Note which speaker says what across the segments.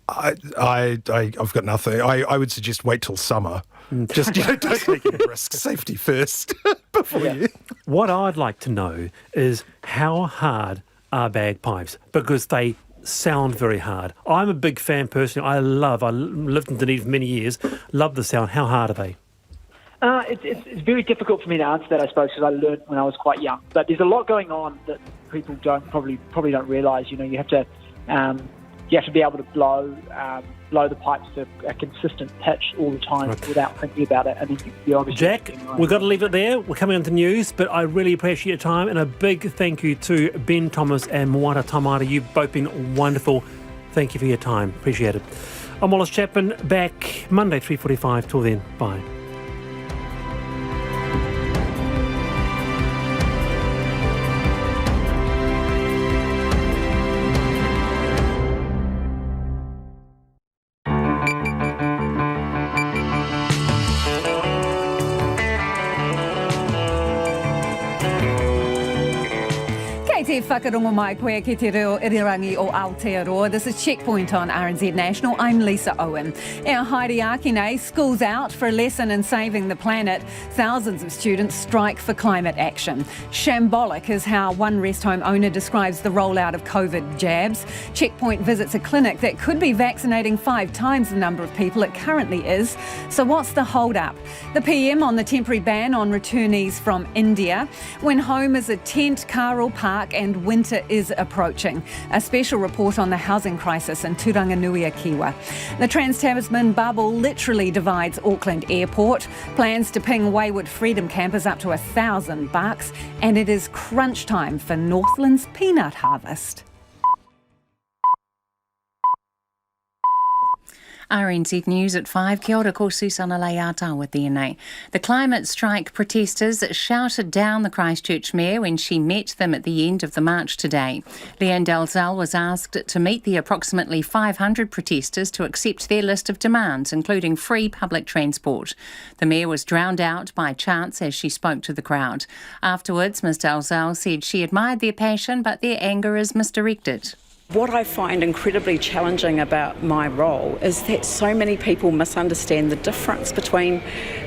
Speaker 1: I've got nothing. I would suggest wait till summer. Just don't take any risks. Safety first before you.
Speaker 2: What I'd like to know is how hard are bagpipes, because they sound very hard. I'm a big fan personally. I lived in Dunedin for many years. Love the sound. How hard are they?
Speaker 3: It's very difficult for me to answer that, I suppose, because I learned when I was quite young. But there's a lot going on that people probably don't realise. You have to be able to blow the pipes to a consistent pitch all the time without thinking about it. And you obviously
Speaker 2: Jack, we've got to leave it there. We're coming on to news, but I really appreciate your time, and a big thank you to Ben Thomas and Moana Tamara. You've both been wonderful. Thank you for your time. Appreciate it. I'm Wallace Chapman, back Monday 3:45. Till then, bye.
Speaker 4: Te whakarongo mai koe ki te reo irirangi o Aotearoa. This is Checkpoint on RNZ National. I'm Lisa Owen. Our Haere Akine, school's out for a lesson in saving the planet. Thousands of students strike for climate action. Shambolic is how one rest home owner describes the rollout of COVID jabs. Checkpoint visits a clinic that could be vaccinating 5 times the number of people it currently is. So what's the hold-up? The PM on the temporary ban on returnees from India. When home is a tent, car or park, and winter is approaching. A special report on the housing crisis in Turanganui Kiwa. The Trans-Tasman bubble literally divides Auckland Airport. Plans to ping wayward freedom campers up to $1,000, and it is crunch time for Northland's peanut harvest.
Speaker 5: RNZ News at 5. Kia ora, ko Susana Leata with DNA. The climate strike protesters shouted down the Christchurch mayor when she met them at the end of the march today. Leanne Dalzell was asked to meet the approximately 500 protesters to accept their list of demands, including free public transport. The mayor was drowned out by chants as she spoke to the crowd. Afterwards, Ms Dalzell said she admired their passion, but their anger is misdirected.
Speaker 6: What I find incredibly challenging about my role is that so many people misunderstand the difference between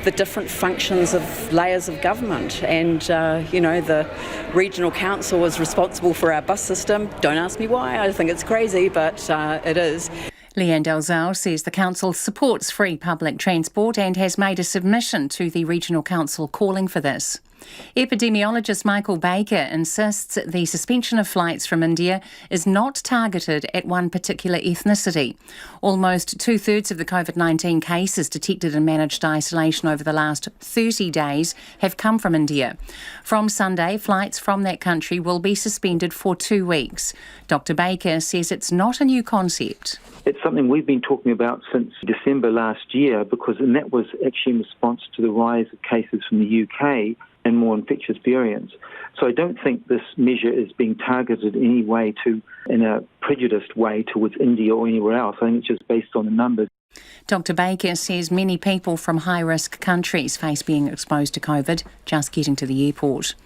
Speaker 6: the different functions of layers of government. And, the regional council is responsible for our bus system. Don't ask me why, I think it's crazy, but it is.
Speaker 5: Leanne Dalzell says the council supports free public transport and has made a submission to the regional council calling for this. Epidemiologist Michael Baker insists the suspension of flights from India is not targeted at one particular ethnicity. Almost 2/3 of the COVID-19 cases detected in managed isolation over the last 30 days have come from India. From Sunday, flights from that country will be suspended for 2 weeks. Dr. Baker says it's not a new concept.
Speaker 7: It's something we've been talking about since December last year, and that was actually in response to the rise of cases from the UK and more infectious variants. So I don't think this measure is being targeted in any way in a prejudiced way towards India or anywhere else. I think it's just based on the numbers.
Speaker 5: Dr. Baker says many people from high-risk countries face being exposed to COVID just getting to the airport.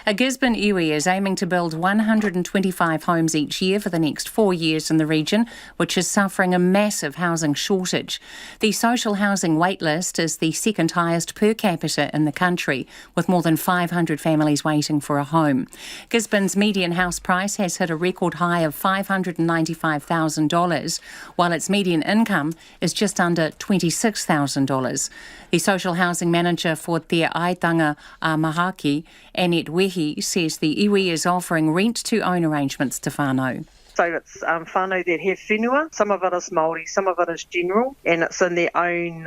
Speaker 5: A Gisborne iwi is aiming to build 125 homes each year for the next 4 years in the region, which is suffering a massive housing shortage. The social housing waitlist is the second highest per capita in the country, with more than 500 families waiting for a home. Gisborne's median house price has hit a record high of $595,000, while its median income is just under $26,000. The social housing manager for Te Aitanga Mahaki, Annette Wehi, says the iwi is offering rent-to-own arrangements to whānau.
Speaker 8: So it's whānau that have whenua. Some of it is Māori, some of it is general, and it's in their own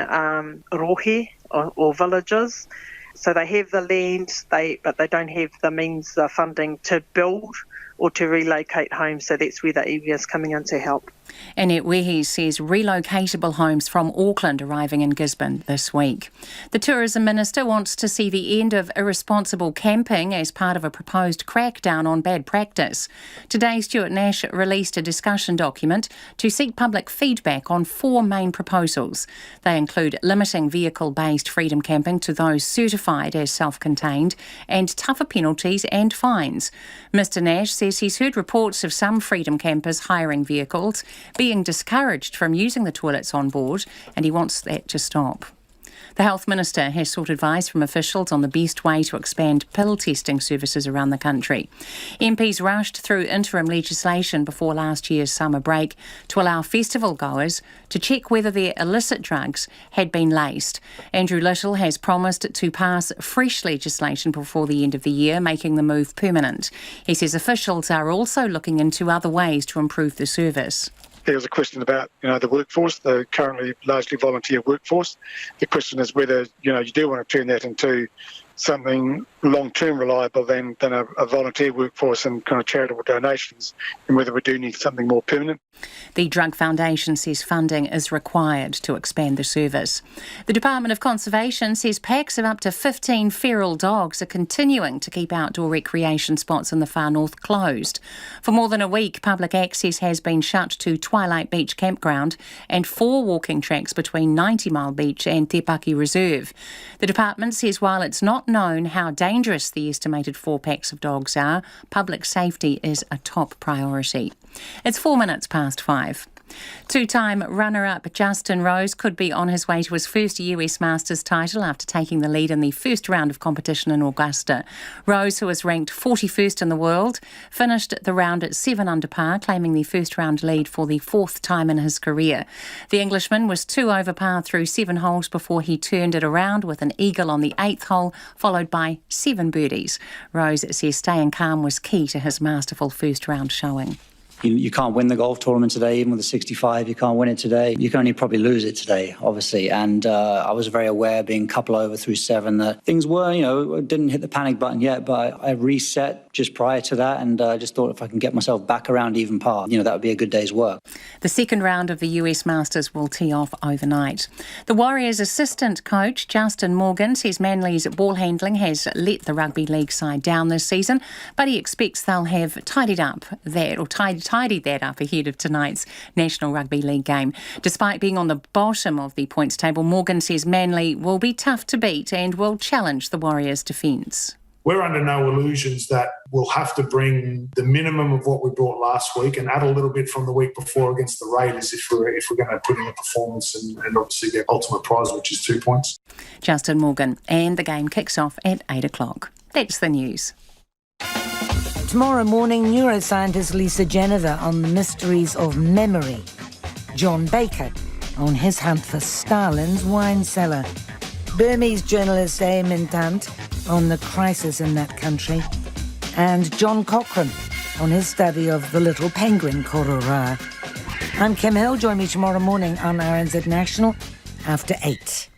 Speaker 8: rohe or villages. So they have the land, but they don't have the means, the funding to build or to relocate homes. So that's where the iwi is coming in to help.
Speaker 5: Annette Wehi says relocatable homes from Auckland arriving in Gisborne this week. The Tourism Minister wants to see the end of irresponsible camping as part of a proposed crackdown on bad practice. Today, Stuart Nash released a discussion document to seek public feedback on 4 main proposals. They include limiting vehicle-based freedom camping to those certified classified as self-contained, and tougher penalties and fines. Mr Nash says he's heard reports of some freedom campers hiring vehicles, being discouraged from using the toilets on board, and he wants that to stop. The Health Minister has sought advice from officials on the best way to expand pill testing services around the country. MPs rushed through interim legislation before last year's summer break to allow festival goers to check whether their illicit drugs had been laced. Andrew Little has promised to pass fresh legislation before the end of the year, making the move permanent. He says officials are also looking into other ways to improve the service.
Speaker 9: There was a question about, the workforce, the currently largely volunteer workforce. The question is whether, you do want to turn that into something long-term reliable than a volunteer workforce and kind of charitable donations, and whether we do need something more permanent.
Speaker 5: The Drug Foundation says funding is required to expand the service. The Department of Conservation says packs of up to 15 feral dogs are continuing to keep outdoor recreation spots in the far north closed. For more than a week, public access has been shut to Twilight Beach Campground and 4 walking tracks between 90 Mile Beach and Te Paki Reserve. The department says while it's not known how dangerous the estimated 4 packs of dogs are, public safety is a top priority. It's 4 minutes past 5. Two-time runner-up Justin Rose could be on his way to his first US Masters title after taking the lead in the first round of competition in Augusta. Rose, who was ranked 41st in the world, finished the round at 7 under par, claiming the first round lead for the 4th time in his career. The Englishman was 2 over par through 7 holes before he turned it around with an eagle on the 8th hole, followed by 7 birdies. Rose says staying calm was key to his masterful first round showing.
Speaker 10: You can't win the golf tournament today, even with a 65. You can't win it today. You can only probably lose it today, obviously. And I was very aware, being couple over through 7, that things were, didn't hit the panic button yet. But I reset just prior to that, and just thought if I can get myself back around even par, that would be a good day's work.
Speaker 5: The second round of the US Masters will tee off overnight. The Warriors' assistant coach, Justin Morgan, says Manly's ball handling has let the rugby league side down this season, but he expects they'll have tidied that up ahead of tonight's National Rugby League game. Despite being on the bottom of the points table, Morgan says Manly will be tough to beat and will challenge the Warriors' defence.
Speaker 11: We're under no illusions that we'll have to bring the minimum of what we brought last week and add a little bit from the week before against the Raiders if we're going to put in a performance and obviously get ultimate prize, which is 2 points.
Speaker 5: Justin Morgan, and the game kicks off at 8 o'clock. That's the news.
Speaker 12: Tomorrow morning, neuroscientist Lisa Geneva on the mysteries of memory. John Baker on his hunt for Stalin's wine cellar. Burmese journalist Eamon Tant on the crisis in that country. And John Cochrane on his study of the little penguin Korora. I'm Kim Hill. Join me tomorrow morning on RNZ National after 8.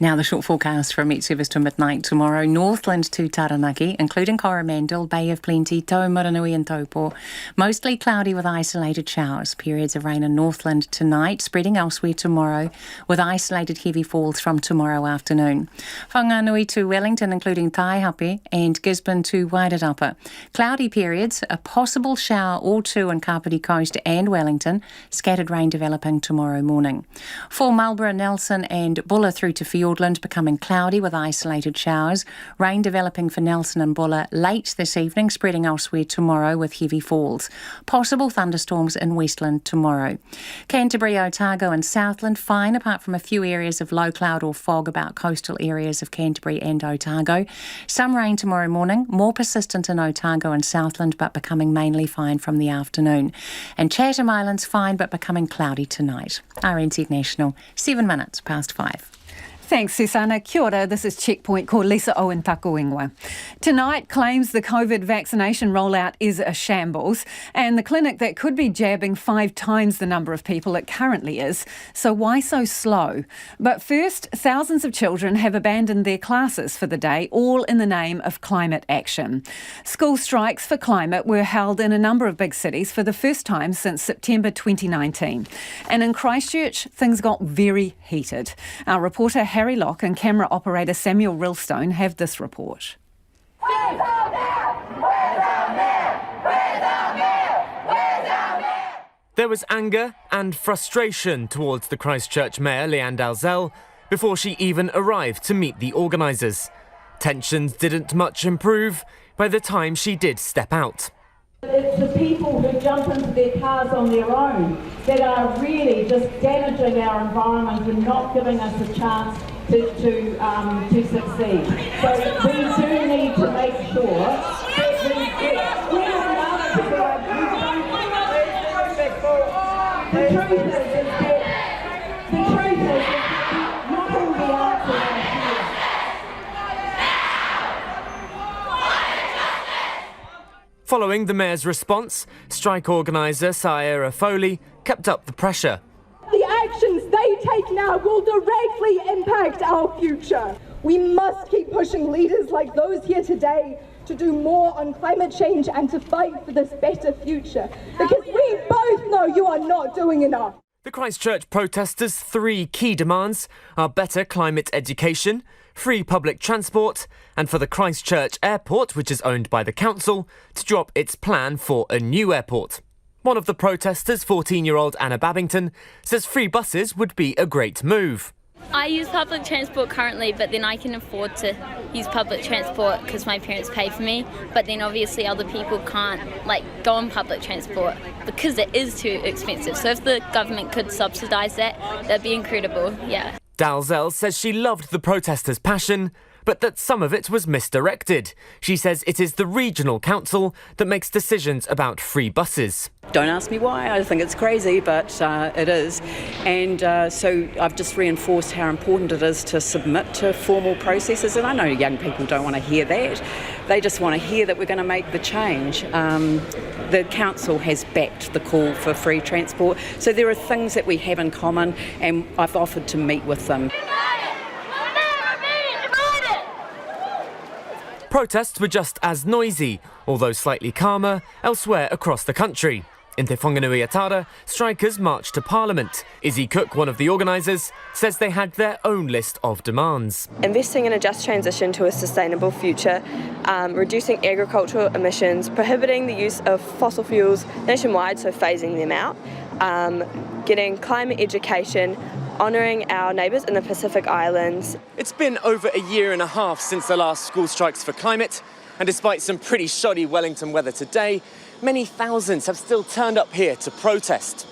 Speaker 5: Now the short forecast from Met Service to midnight tomorrow. Northland to Taranaki, including Coromandel, Bay of Plenty, Taumaranui and Taupo. Mostly cloudy with isolated showers. Periods of rain in Northland tonight, spreading elsewhere tomorrow, with isolated heavy falls from tomorrow afternoon. Whanganui to Wellington, including Taihape, and Gisborne to Wairarapa. Cloudy periods, a possible shower or 2 on Kapiti Coast and Wellington. Scattered rain developing tomorrow morning. For Marlborough, Nelson and Buller through to Fiordland, becoming cloudy with isolated showers. Rain developing for Nelson and Buller late this evening, spreading elsewhere tomorrow with heavy falls. Possible thunderstorms in Westland tomorrow. Canterbury, Otago and Southland fine, apart from a few areas of low cloud or fog about coastal areas of Canterbury and Otago. Some rain tomorrow morning, more persistent in Otago and Southland, but becoming mainly fine from the afternoon. And Chatham Islands fine, but becoming cloudy tonight. RNZ National, 7 minutes past 5.
Speaker 4: Thanks, Susanna. Kia ora, this is Checkpoint ko Lisa Owen Takuingwa. Tonight claims the COVID vaccination rollout is a shambles, and the clinic that could be jabbing 5 times the number of people it currently is. So why so slow? But first, thousands of children have abandoned their classes for the day, all in the name of climate action. School strikes for climate were held in a number of big cities for the first time since September 2019. And in Christchurch, things got very heated. Our reporter Harry Locke and camera operator Samuel Rillstone have this report.
Speaker 13: Where's our mayor? Where's our mayor? Where's our mayor? Where's our mayor?
Speaker 14: There was anger and frustration towards the Christchurch Mayor, Leanne Dalzell, before she even arrived to meet the organisers. Tensions didn't much improve by the time she did step out.
Speaker 15: It's the people who jump into their cars on their own that are really just damaging our environment and not giving us a chance to succeed. So we do need to make sure that we're allowed to go. The truth is that not all the answers are here.
Speaker 14: Following the mayor's response, strike organiser Saira Foley kept up the pressure.
Speaker 16: The actions they take now will directly impact our future. We must keep pushing leaders like those here today to do more on climate change and to fight for this better future, because we both know you are not doing enough.
Speaker 14: The Christchurch protesters' three key demands are better climate education, free public transport, and for the Christchurch airport, which is owned by the council, to drop its plan for a new airport. One of the protesters, 14-year-old Anna Babington, says free buses would be a great move.
Speaker 17: I use public transport currently, but then I can afford to use public transport because my parents pay for me. But then obviously other people can't go on public transport because it is too expensive. So if the government could subsidise that, that'd be incredible, yeah.
Speaker 14: Dalzell says she loved the protesters' passion, but that some of it was misdirected. She says it is the regional council that makes decisions about free buses.
Speaker 6: Don't ask me why, I think it's crazy, but it is. And so I've just reinforced how important it is to submit to formal processes. And I know young people don't want to hear that. They just want to hear that we're going to make the change. The council has backed the call for free transport. So there are things that we have in common, and I've offered to meet with them.
Speaker 14: Protests were just as noisy, although slightly calmer, elsewhere across the country. In Te Whanganui-a-Tara, strikers marched to Parliament. Izzy Cook, one of the organisers, says they had their own list of demands.
Speaker 18: Investing in a just transition to a sustainable future, reducing agricultural emissions, prohibiting the use of fossil fuels nationwide, so phasing them out, getting climate education, honouring our neighbours in the Pacific Islands.
Speaker 14: It's been over a year and a half since the last school strikes for climate, and despite some pretty shoddy Wellington weather today, many thousands have still turned up here to protest.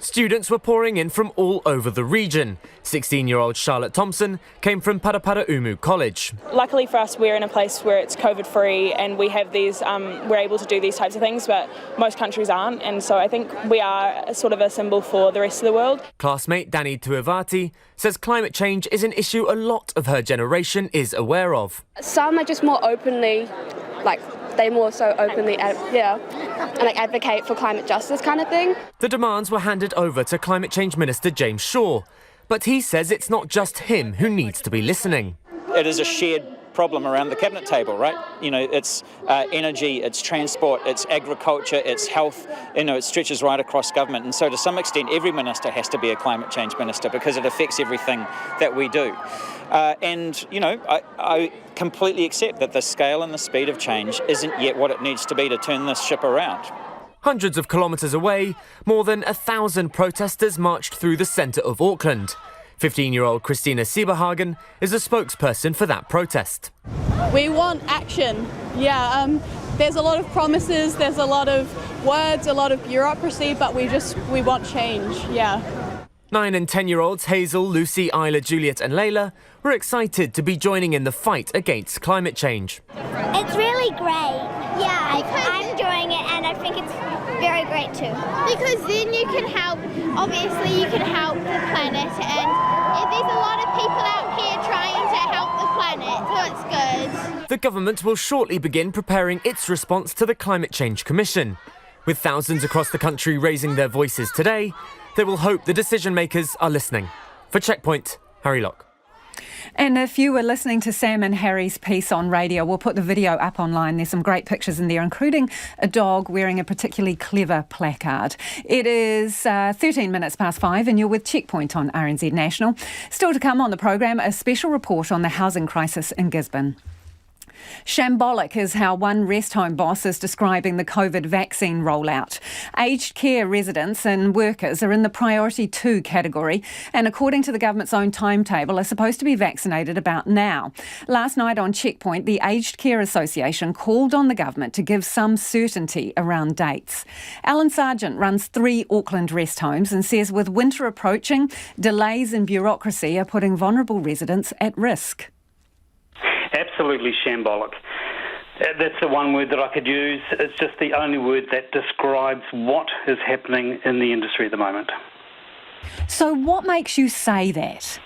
Speaker 14: Students were pouring in from all over the region. 16-year-old Charlotte Thompson came from Paraparaumu College.
Speaker 19: Luckily for us, we're in a place where it's COVID-free and we have these, we're able to do these types of things, but most countries aren't. And so I think we are sort of a symbol for the rest of the world.
Speaker 14: Classmate Dani Tuivati says climate change is an issue a lot of her generation is aware of.
Speaker 20: Some are just more openly, they more so openly, advocate for climate justice kind of thing.
Speaker 14: The demands were handed over to Climate Change Minister James Shaw, but he says it's not just him who needs to be listening.
Speaker 21: It is a shared problem around the cabinet table, right? You know, it's energy, it's transport, it's agriculture, it's health, it stretches right across government. And so to some extent, every minister has to be a climate change minister because it affects everything that we do. I completely accept that the scale and the speed of change isn't yet what it needs to be to turn this ship around.
Speaker 14: Hundreds of kilometres away, more than 1,000 protesters marched through the centre of Auckland. 15-year-old Christina Sieberhagen is a spokesperson for that protest.
Speaker 22: We want action. There's a lot of promises, there's a lot of words, a lot of bureaucracy, but we want change,
Speaker 14: 9 and 10-year-olds Hazel, Lucy, Isla, Juliet and Layla were excited to be joining in the fight against climate change.
Speaker 23: It's really great. I'm enjoying it and I think it's very great too. Because then you can help the planet, and there's a lot of people out here trying to help the planet, so it's good.
Speaker 14: The government will shortly begin preparing its response to the Climate Change Commission. With thousands across the country raising their voices today, they will hope the decision makers are listening. For Checkpoint, Harry Locke.
Speaker 4: And if you were listening to Sam and Harry's piece on radio, we'll put the video up online. There's some great pictures in there, including a dog wearing a particularly clever placard. It is 13 minutes past 5 and you're with Checkpoint on RNZ National. Still to come on the program, a special report on the housing crisis in Gisborne. Shambolic is how one rest home boss is describing the COVID vaccine rollout. Aged care residents and workers are in the priority 2 category and according to the government's own timetable are supposed to be vaccinated about now. Last night on Checkpoint, the Aged Care Association called on the government to give some certainty around dates. Alan Sargent runs 3 Auckland rest homes and says with winter approaching, delays in bureaucracy are putting vulnerable residents at risk.
Speaker 1: Absolutely shambolic. That's the one word that I could use. It's just the only word that describes what is happening in the industry at the moment.
Speaker 4: So what makes you say that?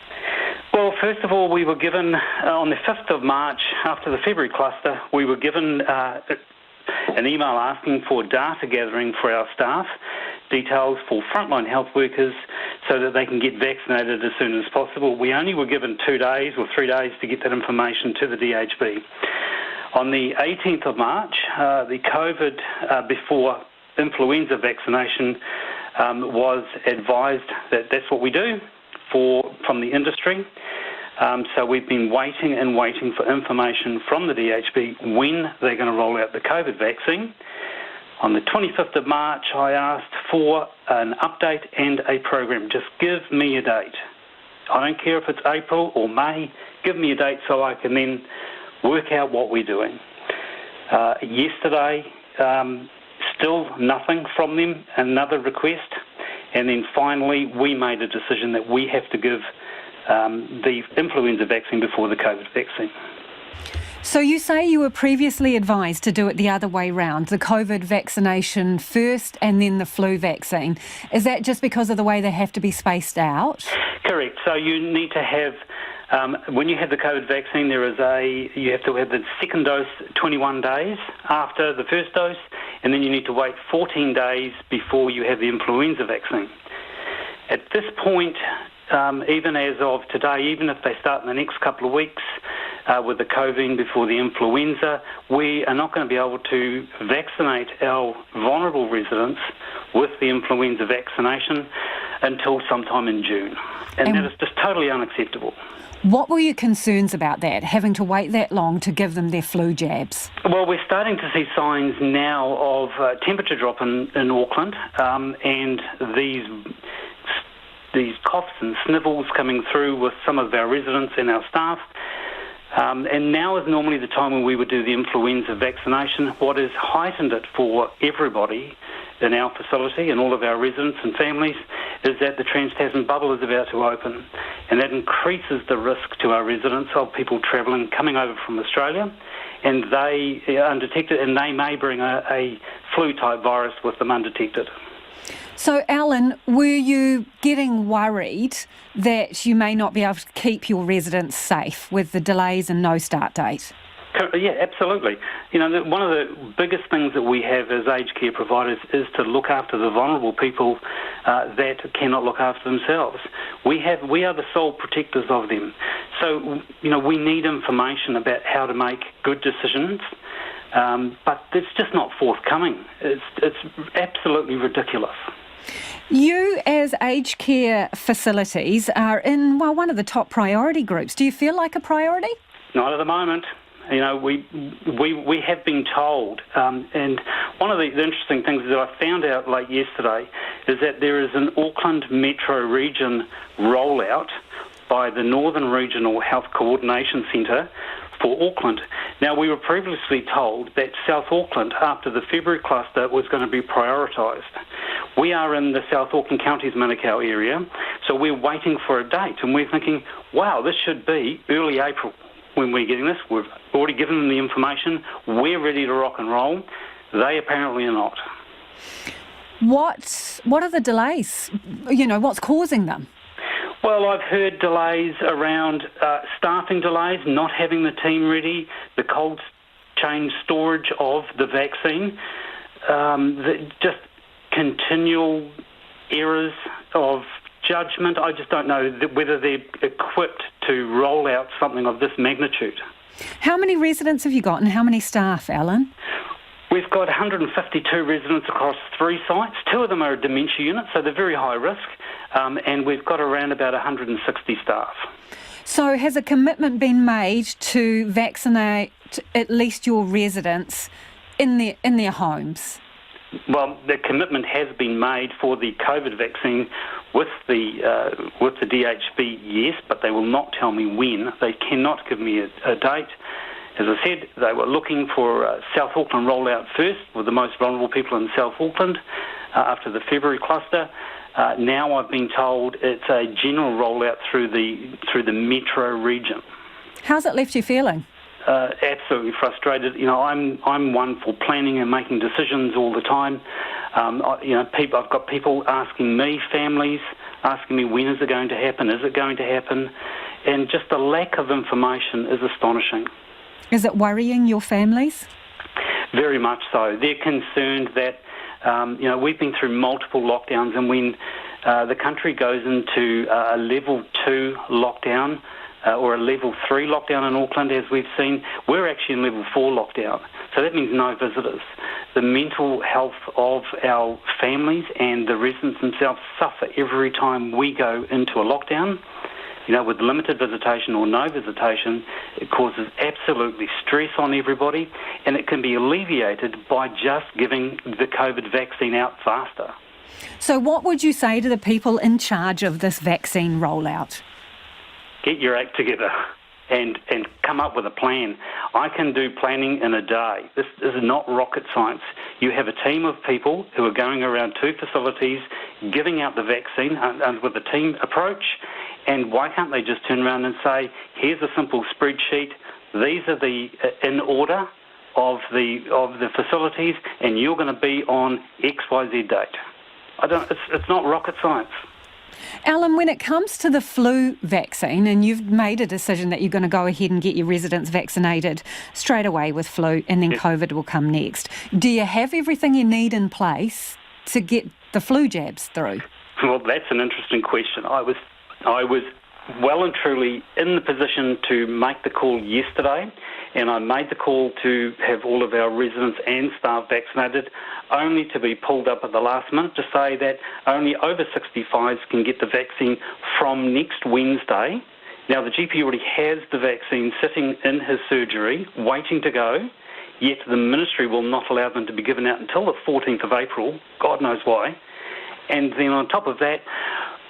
Speaker 1: Well, first of all, we were given, on the 5th of March, after the February cluster, we were given an email asking for data gathering for our staff, details for frontline health workers so that they can get vaccinated as soon as possible. We only were given 2 days or 3 days to get that information to the DHB. On the 18th of March, the COVID before influenza vaccination was advised that that's what we do from the industry. So we've been waiting and waiting for information from the DHB when they're going to roll out the COVID vaccine. On the 25th of March, I asked for an update and a program. Just give me a date. I don't care if it's April or May. Give me a date so I can then work out what we're doing. Yesterday, still nothing from them, another request. And then finally, we made a decision that we have to give the influenza vaccine before the COVID vaccine.
Speaker 4: So you say you were previously advised to do it the other way round, the COVID vaccination first and then the flu vaccine. Is that just because of the way they have to be spaced out?
Speaker 1: Correct. So you need to have, when you have the COVID vaccine, you have to have the second dose 21 days after the first dose, and then you need to wait 14 days before you have the influenza vaccine. At this point, even as of today, even if they start in the next couple of weeks with the COVID before the influenza, we are not going to be able to vaccinate our vulnerable residents with the influenza vaccination until sometime in June. And that is just totally unacceptable.
Speaker 4: What were your concerns about that, having to wait that long to give them their flu jabs?
Speaker 1: Well, we're starting to see signs now of temperature drop in Auckland and these coughs and snivels coming through with some of our residents and our staff. And now is normally the time when we would do the influenza vaccination. What has heightened it for everybody in our facility and all of our residents and families is that the Trans-Tasman bubble is about to open, and that increases the risk to our residents of people travelling, coming over from Australia, and they are undetected, and they may bring a flu-type virus with them undetected.
Speaker 4: So, Alan, were you getting worried that you may not be able to keep your residents safe with the delays and no start date?
Speaker 1: Yeah, absolutely. You know, one of the biggest things that we have as aged care providers is to look after the vulnerable people that cannot look after themselves. We are the sole protectors of them. So, you know, we need information about how to make good decisions, but it's just not forthcoming. It's absolutely ridiculous.
Speaker 4: You, as aged care facilities, are in, well, one of the top priority groups. Do you feel like a priority?
Speaker 1: Not at the moment. You know, we have been told, and one of the interesting things that I found out late yesterday is that there is an Auckland Metro Region rollout by the Northern Regional Health Coordination Centre for Auckland. Now, we were previously told that South Auckland, after the February cluster, was going to be prioritised. We are in the South Auckland Counties Manukau area, so we're waiting for a date, and we're thinking, wow, this should be early April when we're getting this. We've already given them the information. We're ready to rock and roll. They apparently are not.
Speaker 4: What are the delays? You know, what's causing them?
Speaker 1: Well, I've heard delays around staffing delays, not having the team ready, the cold chain storage of the vaccine, just continual errors of judgment. I just don't know whether they're equipped to roll out something of this magnitude.
Speaker 4: How many residents have you got and how many staff, Alan?
Speaker 1: We've got 152 residents across 3 sites. 2 of them are dementia units, so they're very high risk, and we've got around about 160 staff.
Speaker 4: So has a commitment been made to vaccinate at least your residents in their homes?
Speaker 1: Well, the commitment has been made for the COVID vaccine with the DHB, yes, but they will not tell me when. They cannot give me a date. As I said, they were looking for South Auckland rollout first, with the most vulnerable people in South Auckland after the February cluster. Now I've been told it's a general rollout through the metro region.
Speaker 4: How's it left you feeling?
Speaker 1: Absolutely frustrated. You know, I'm one for planning and making decisions all the time. I've got people asking me, families, asking me when is it going to happen? Is it going to happen? And just the lack of information is astonishing.
Speaker 4: Is it worrying your families?
Speaker 1: Very much so. They're concerned that we've been through multiple lockdowns, and when the country goes into a level 2 lockdown, or a level 3 lockdown in Auckland, as we've seen, we're actually in level 4 lockdown. So that means no visitors. The mental health of our families and the residents themselves suffer every time we go into a lockdown. You know, with limited visitation or no visitation, it causes absolutely stress on everybody, and it can be alleviated by just giving the COVID vaccine out faster.
Speaker 4: So what would you say to the people in charge of this vaccine rollout?
Speaker 1: Get your act together and come up with a plan. I can do planning in a day. This is not rocket science. You have a team of people who are going around 2 facilities giving out the vaccine and with a team approach, and why can't they just turn around and say, here's a simple spreadsheet, these are the in order of the facilities, and you're going to be on XYZ date. It's not rocket science.
Speaker 4: Alan, when it comes to the flu vaccine, and you've made a decision that you're going to go ahead and get your residents vaccinated straight away with flu, and then COVID will come next, do you have everything you need in place to get the flu jabs through?
Speaker 1: Well, that's an interesting question. I was well and truly in the position to make the call yesterday, and I made the call to have all of our residents and staff vaccinated, only to be pulled up at the last minute to say that only over 65s can get the vaccine from next Wednesday. Now, the GP already has the vaccine sitting in his surgery, waiting to go, yet the ministry will not allow them to be given out until the 14th of April, God knows why. And then on top of that,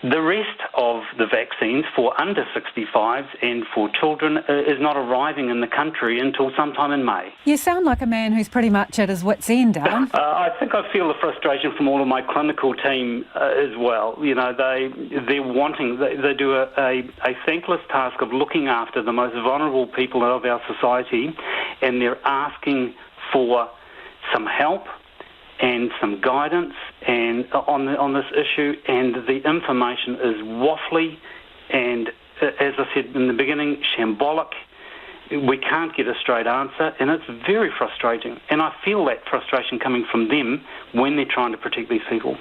Speaker 1: the rest of the vaccines for under 65s and for children is not arriving in the country until sometime in May.
Speaker 4: You sound like a man who's pretty much at his wits' end, Alan.
Speaker 1: I think I feel the frustration from all of my clinical team as well. You know, they do a thankless task of looking after the most vulnerable people of our society, and they're asking for some help and some guidance and on this issue, and the information is waffly and, as I said in the beginning, shambolic. We can't get a straight answer, and it's very frustrating. And I feel that frustration coming from them when they're trying to protect these people.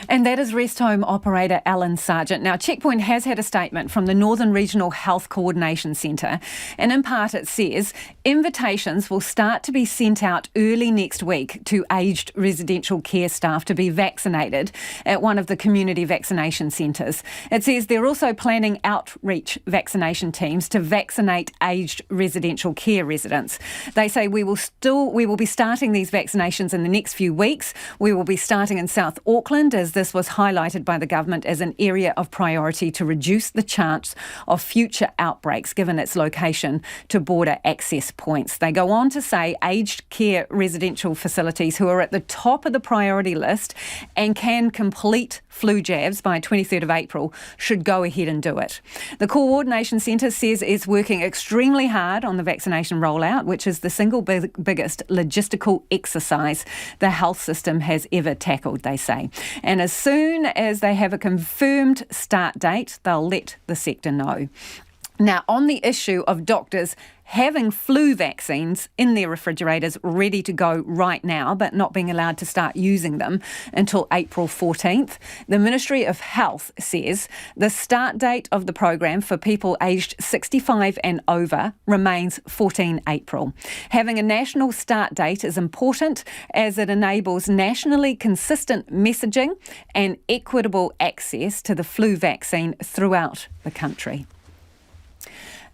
Speaker 4: And that is Rest Home operator Alan Sargent. Now, Checkpoint has had a statement from the Northern Regional Health Coordination Centre, and in part it says invitations will start to be sent out early next week to aged residential care staff to be vaccinated at one of the community vaccination centres. It says they're also planning outreach vaccination teams to vaccinate aged residential care residents. They say we will be starting these vaccinations in the next few weeks. We will be starting in South Auckland, as this was highlighted by the government as an area of priority to reduce the chance of future outbreaks given its location to border access points. They go on to say aged care residential facilities who are at the top of the priority list and can complete flu jabs by 23rd of April should go ahead and do it. The Coordination Centre says it's working extremely hard on the vaccination rollout, which is the single biggest logistical exercise the health system has ever tackled, they say. And as soon as they have a confirmed start date, they'll let the sector know. Now, on the issue of doctors having flu vaccines in their refrigerators ready to go right now, but not being allowed to start using them until April 14th, the Ministry of Health says the start date of the program for people aged 65 and over remains 14 April. Having a national start date is important as it enables nationally consistent messaging and equitable access to the flu vaccine throughout the country.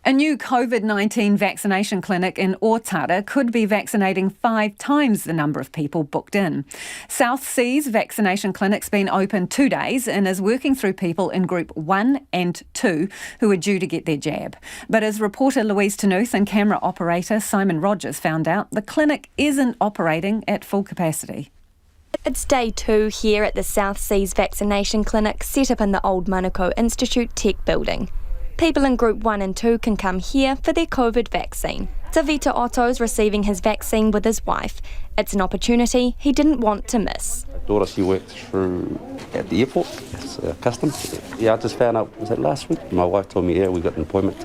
Speaker 4: A new COVID-19 vaccination clinic in Otara could be vaccinating 5 times the number of people booked in. South Sea's vaccination clinic's been open 2 days and is working through people in Group 1 and 2 who are due to get their jab. But as reporter Louise Tanuth and camera operator Simon Rogers found out, the clinic isn't operating at full capacity.
Speaker 2: It's day 2 here at the South Seas vaccination clinic set up in the Old Manukau Institute Tech building. People in Group 1 and 2 can come here for their COVID vaccine. Tavita Otto's receiving his vaccine with his wife. It's an opportunity he didn't want to miss.
Speaker 3: My daughter, she works at the airport, it's customs. Yeah, I just found out, was that last week? My wife told me, we got an appointment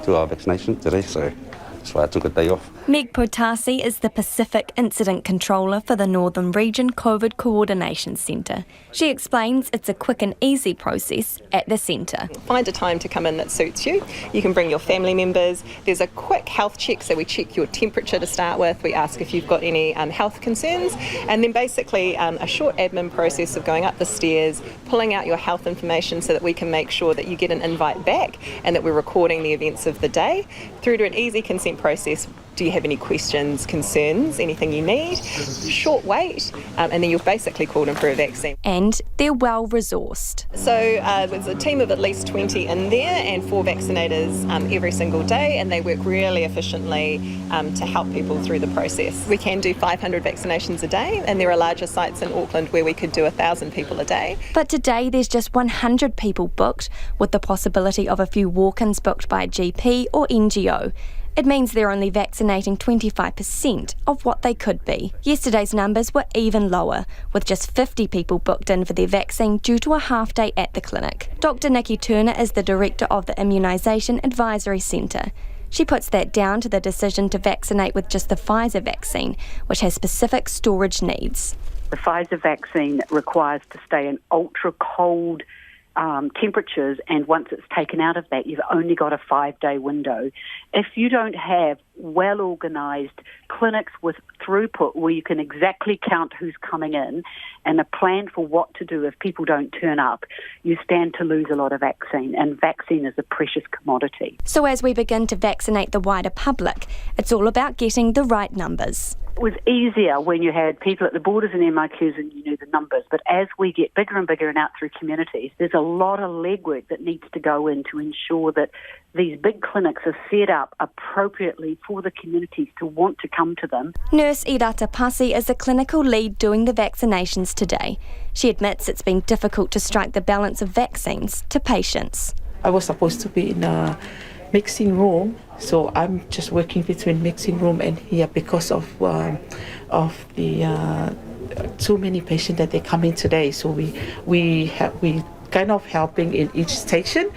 Speaker 3: to our vaccination today, so that's why I took a day off.
Speaker 2: Meg Potasi is the Pacific Incident Controller for the Northern Region COVID Coordination Centre. She explains it's a quick and easy process at the centre.
Speaker 7: Find a time to come in that suits you. You can bring your family members. There's a quick health check, so we check your temperature to start with. We ask if you've got any health concerns, and then basically a short admin process of going up the stairs, pulling out your health information so that we can make sure that you get an invite back and that we're recording the events of the day, through to an easy consent process. Do you have any questions, concerns, anything you need? Short wait, and then you're basically called in for a vaccine.
Speaker 2: And they're well resourced.
Speaker 7: So there's a team of at least 20 in there and 4 vaccinators every single day, and they work really efficiently to help people through the process. We can do 500 vaccinations a day, and there are larger sites in Auckland where we could do 1,000 people a day.
Speaker 2: But today there's just 100 people booked, with the possibility of a few walk-ins booked by a GP or NGO. It means they're only vaccinating 25% of what they could be. Yesterday's numbers were even lower, with just 50 people booked in for their vaccine due to a half day at the clinic. Dr. Nikki Turner is the director of the Immunisation Advisory Centre. She puts that down to the decision to vaccinate with just the Pfizer vaccine, which has specific storage needs.
Speaker 24: The Pfizer vaccine requires to stay in ultra-cold temperatures, and once it's taken out of that, you've only got a 5-day window. If you don't have well-organised clinics with throughput where you can exactly count who's coming in and a plan for what to do if people don't turn up, you stand to lose a lot of vaccine, and vaccine is a precious commodity.
Speaker 2: So as we begin to vaccinate the wider public, it's all about getting the right numbers.
Speaker 24: It was easier when you had people at the borders and MIQs and you knew the numbers, but as we get bigger and bigger and out through communities, there's a lot of legwork that needs to go in to ensure that these big clinics are set up appropriately for the communities to want to come to them.
Speaker 2: Nurse Irata Pasi is the clinical lead doing the vaccinations today. She admits it's been difficult to strike the balance of vaccines to patients.
Speaker 25: I was supposed to be in a mixing room, so I'm just working between mixing room and here because of the too many patients that they come in today. So we kind of helping in each station.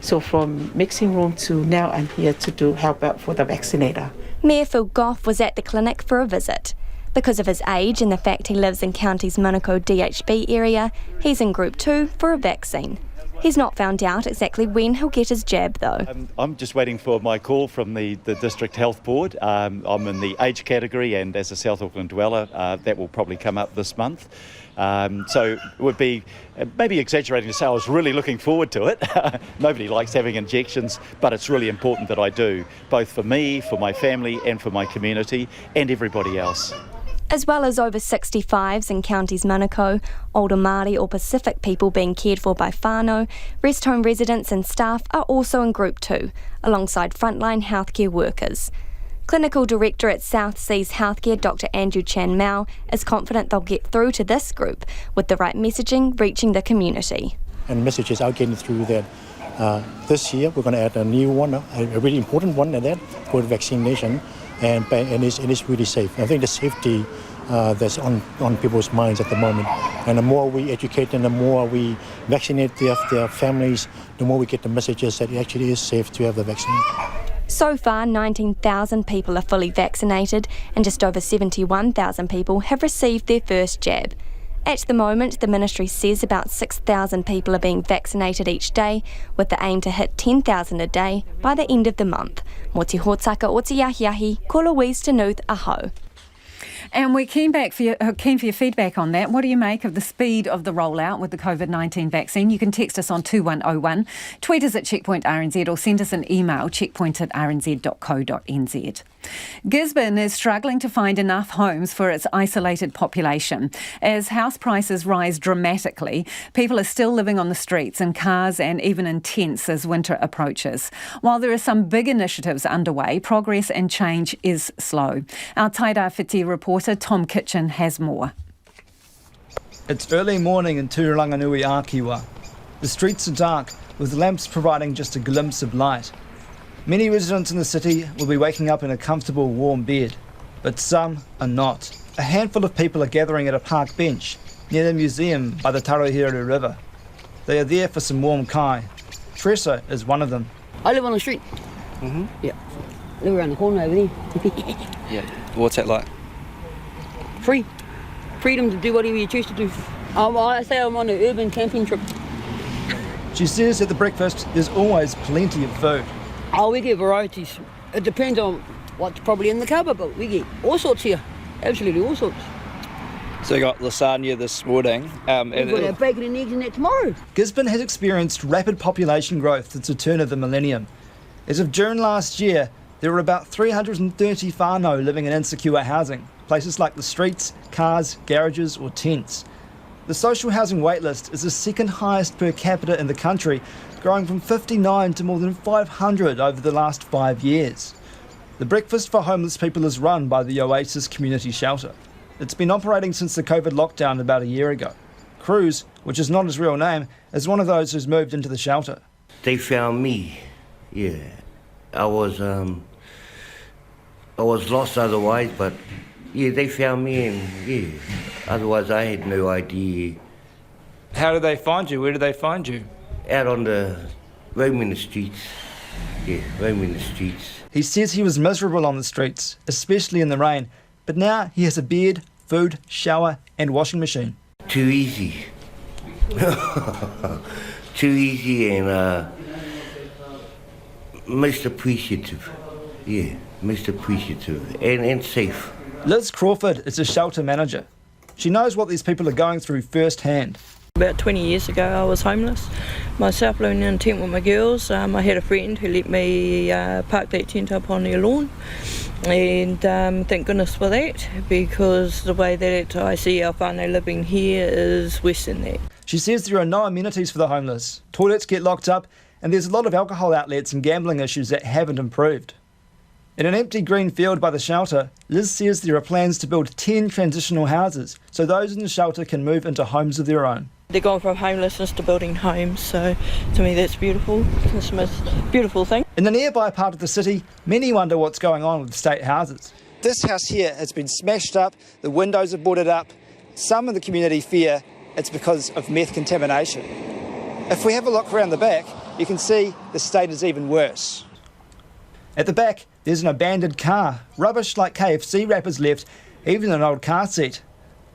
Speaker 25: So from mixing room to now, I'm here to help out for the vaccinator.
Speaker 2: Mayor Phil Goff was at the clinic for a visit. Because of his age and the fact he lives in County's Manukau DHB area, he's in Group 2 for a vaccine. He's not found out exactly when he'll get his jab, though.
Speaker 26: I'm just waiting for my call from the District Health Board. I'm in the age category, and as a South Auckland dweller, that will probably come up this month. So it would be maybe exaggerating to say I was really looking forward to it. Nobody likes having injections, but it's really important that I do, both for me, for my family, and for my community, and everybody else.
Speaker 2: As well as over 65s in Counties Manukau, older Māori or Pacific people being cared for by whānau, rest home residents and staff are also in Group 2, alongside frontline healthcare workers. Clinical Director at South Seas Healthcare, Dr. Andrew Chan Mao, is confident they'll get through to this group with the right messaging reaching the community.
Speaker 27: And messages are getting through that. This year we're going to add a new one, a really important one at that, for vaccination. And it's really safe. I think the safety that's on people's minds at the moment. And the more we educate and the more we vaccinate their families, the more we get the messages that it actually is safe to have the vaccine.
Speaker 2: So far, 19,000 people are fully vaccinated and just over 71,000 people have received their first jab. At the moment, the ministry says about 6,000 people are being vaccinated each day, with the aim to hit 10,000 a day by the end of the month. Mo te hōtaka o te yahi, ko Louise Tanuth, aho.
Speaker 4: And we're keen for your feedback on that. What do you make of the speed of the rollout with the COVID-19 vaccine? You can text us on 2101, tweet us at Checkpoint RNZ, or send us an email, checkpoint@rnz.co.nz. Gisborne is struggling to find enough homes for its isolated population. As house prices rise dramatically, people are still living on the streets, in cars and even in tents as winter approaches. While there are some big initiatives underway, progress and change is slow. Our Taira Whiti reporter Tom Kitchen has more.
Speaker 5: It's early morning in Turanganui Akiwa. The streets are dark, with lamps providing just a glimpse of light. Many residents in the city will be waking up in a comfortable, warm bed, but some are not. A handful of people are gathering at a park bench near the museum by the Tarohiru River. They are there for some warm kai. Tressa is one of them.
Speaker 8: I live on the street.
Speaker 5: Mm-hmm.
Speaker 8: Yeah. Live around the corner over there.
Speaker 5: Yeah. What's that like?
Speaker 8: Free. Freedom to do whatever you choose to do. I say I'm on an urban camping trip.
Speaker 5: She says at the breakfast there's always plenty of food.
Speaker 8: Oh, we get varieties. It depends on what's probably in the cupboard, but we get all sorts here. Absolutely all sorts.
Speaker 5: So you got lasagna this morning.
Speaker 8: We've got our bacon and eggs and that tomorrow.
Speaker 5: Gisborne has experienced rapid population growth since the turn of the millennium. As of June last year, there were about 330 whānau living in insecure housing, places like the streets, cars, garages or tents. The social housing waitlist is the second highest per capita in the country, growing from 59 to more than 500 over the last 5 years. The breakfast for homeless people is run by the Oasis Community Shelter. It's been operating since the COVID lockdown about a year ago. Cruz, which is not his real name, is one of those who's moved into the shelter.
Speaker 9: They found me, yeah. I was lost otherwise, but yeah, they found me and yeah, otherwise I had no idea.
Speaker 5: How did they find you? Where did they find you?
Speaker 9: Out on the roaming the streets. Yeah, roaming the streets.
Speaker 5: He says he was miserable on the streets, especially in the rain, but now he has a bed, food, shower and washing machine.
Speaker 9: Too easy. Too easy and most appreciative. Yeah, most appreciative and safe.
Speaker 5: Liz Crawford is a shelter manager. She knows what these people are going through firsthand.
Speaker 10: About 20 years ago I was homeless, myself living in a tent with my girls. I had a friend who let me park that tent up on their lawn, and thank goodness for that, because the way that I see our whānau living here is worse than that.
Speaker 5: She says there are no amenities for the homeless. Toilets get locked up and there's a lot of alcohol outlets and gambling issues that haven't improved. In an empty green field by the shelter, Liz says there are plans to build 10 transitional houses so those in the shelter can move into homes of their own.
Speaker 10: They're going from homelessness to building homes, so to me that's beautiful. It's the most beautiful thing.
Speaker 5: In the nearby part of the city, many wonder what's going on with state houses. This house here has been smashed up, the windows are boarded up. Some in the community fear it's because of meth contamination. If we have a look around the back, you can see the state is even worse. At the back, there's an abandoned car, rubbish like KFC wrappers left, even an old car seat.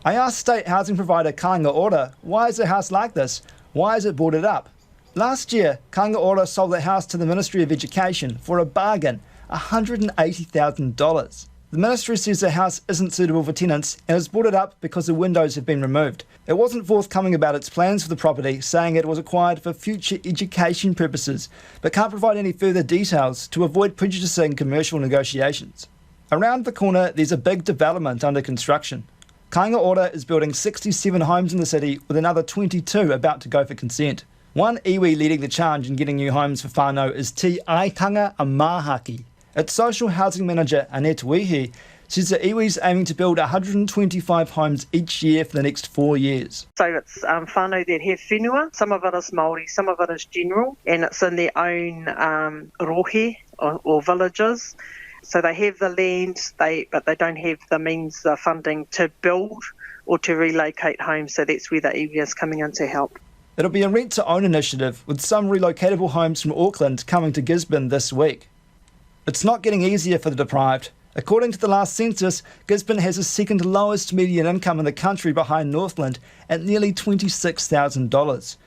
Speaker 5: I asked state housing provider Kāinga Ora, why is a house like this? Why is it boarded up? Last year, Kāinga Ora sold the house to the Ministry of Education for a bargain, $180,000. The ministry says the house isn't suitable for tenants and is boarded up because the windows have been removed. It wasn't forthcoming about its plans for the property, saying it was acquired for future education purposes, but can't provide any further details to avoid prejudicing commercial negotiations. Around the corner, there's a big development under construction. Kāinga Ora is building 67 homes in the city, with another 22 about to go for consent. One iwi leading the charge in getting new homes for whānau is Te Aitanga a Mahaki. Its social housing manager, Annette Wehe, says the iwi's aiming to build 125 homes each year for the next 4 years.
Speaker 11: So it's whānau that have whenua, some of it is Māori, some of it is general, and it's in their own rohe or villages. So they have the land, but they don't have the means, the funding to build or to relocate homes, so that's where the iwi is coming in to help.
Speaker 5: It'll be a rent-to-own initiative, with some relocatable homes from Auckland coming to Gisborne this week. It's not getting easier for the deprived. According to the last census, Gisborne has the second lowest median income in the country behind Northland at nearly $26,000.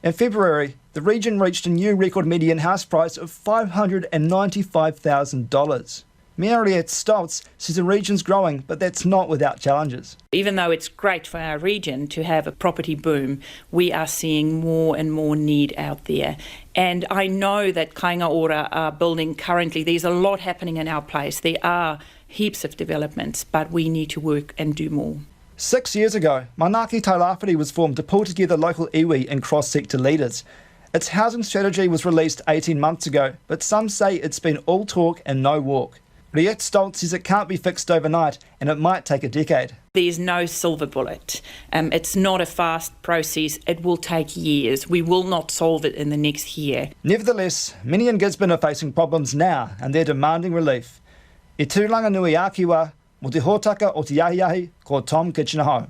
Speaker 5: In February, the region reached a new record median house price of $595,000. Mayor Riet Stoltz says the region's growing, but that's not without challenges.
Speaker 6: Even though it's great for our region to have a property boom, we are seeing more and more need out there. And I know that Kāinga Ora are building currently. There's a lot happening in our place. There are heaps of developments, but we need to work and do more.
Speaker 5: 6 years ago, Manaki Tairāwhiti was formed to pull together local iwi and cross-sector leaders. Its housing strategy was released 18 months ago, but some say it's been all talk and no walk. Riet Stoltz says it can't be fixed overnight and it might take a decade.
Speaker 6: There's no silver bullet. It's not a fast process. It will take years. We will not solve it in the next year.
Speaker 5: Nevertheless, many in Gisborne are facing problems now and they're demanding relief. E tūranga nui ākiwa, mo te hōtaka o te yahiyahi, ko Tom Kitchener-Ho.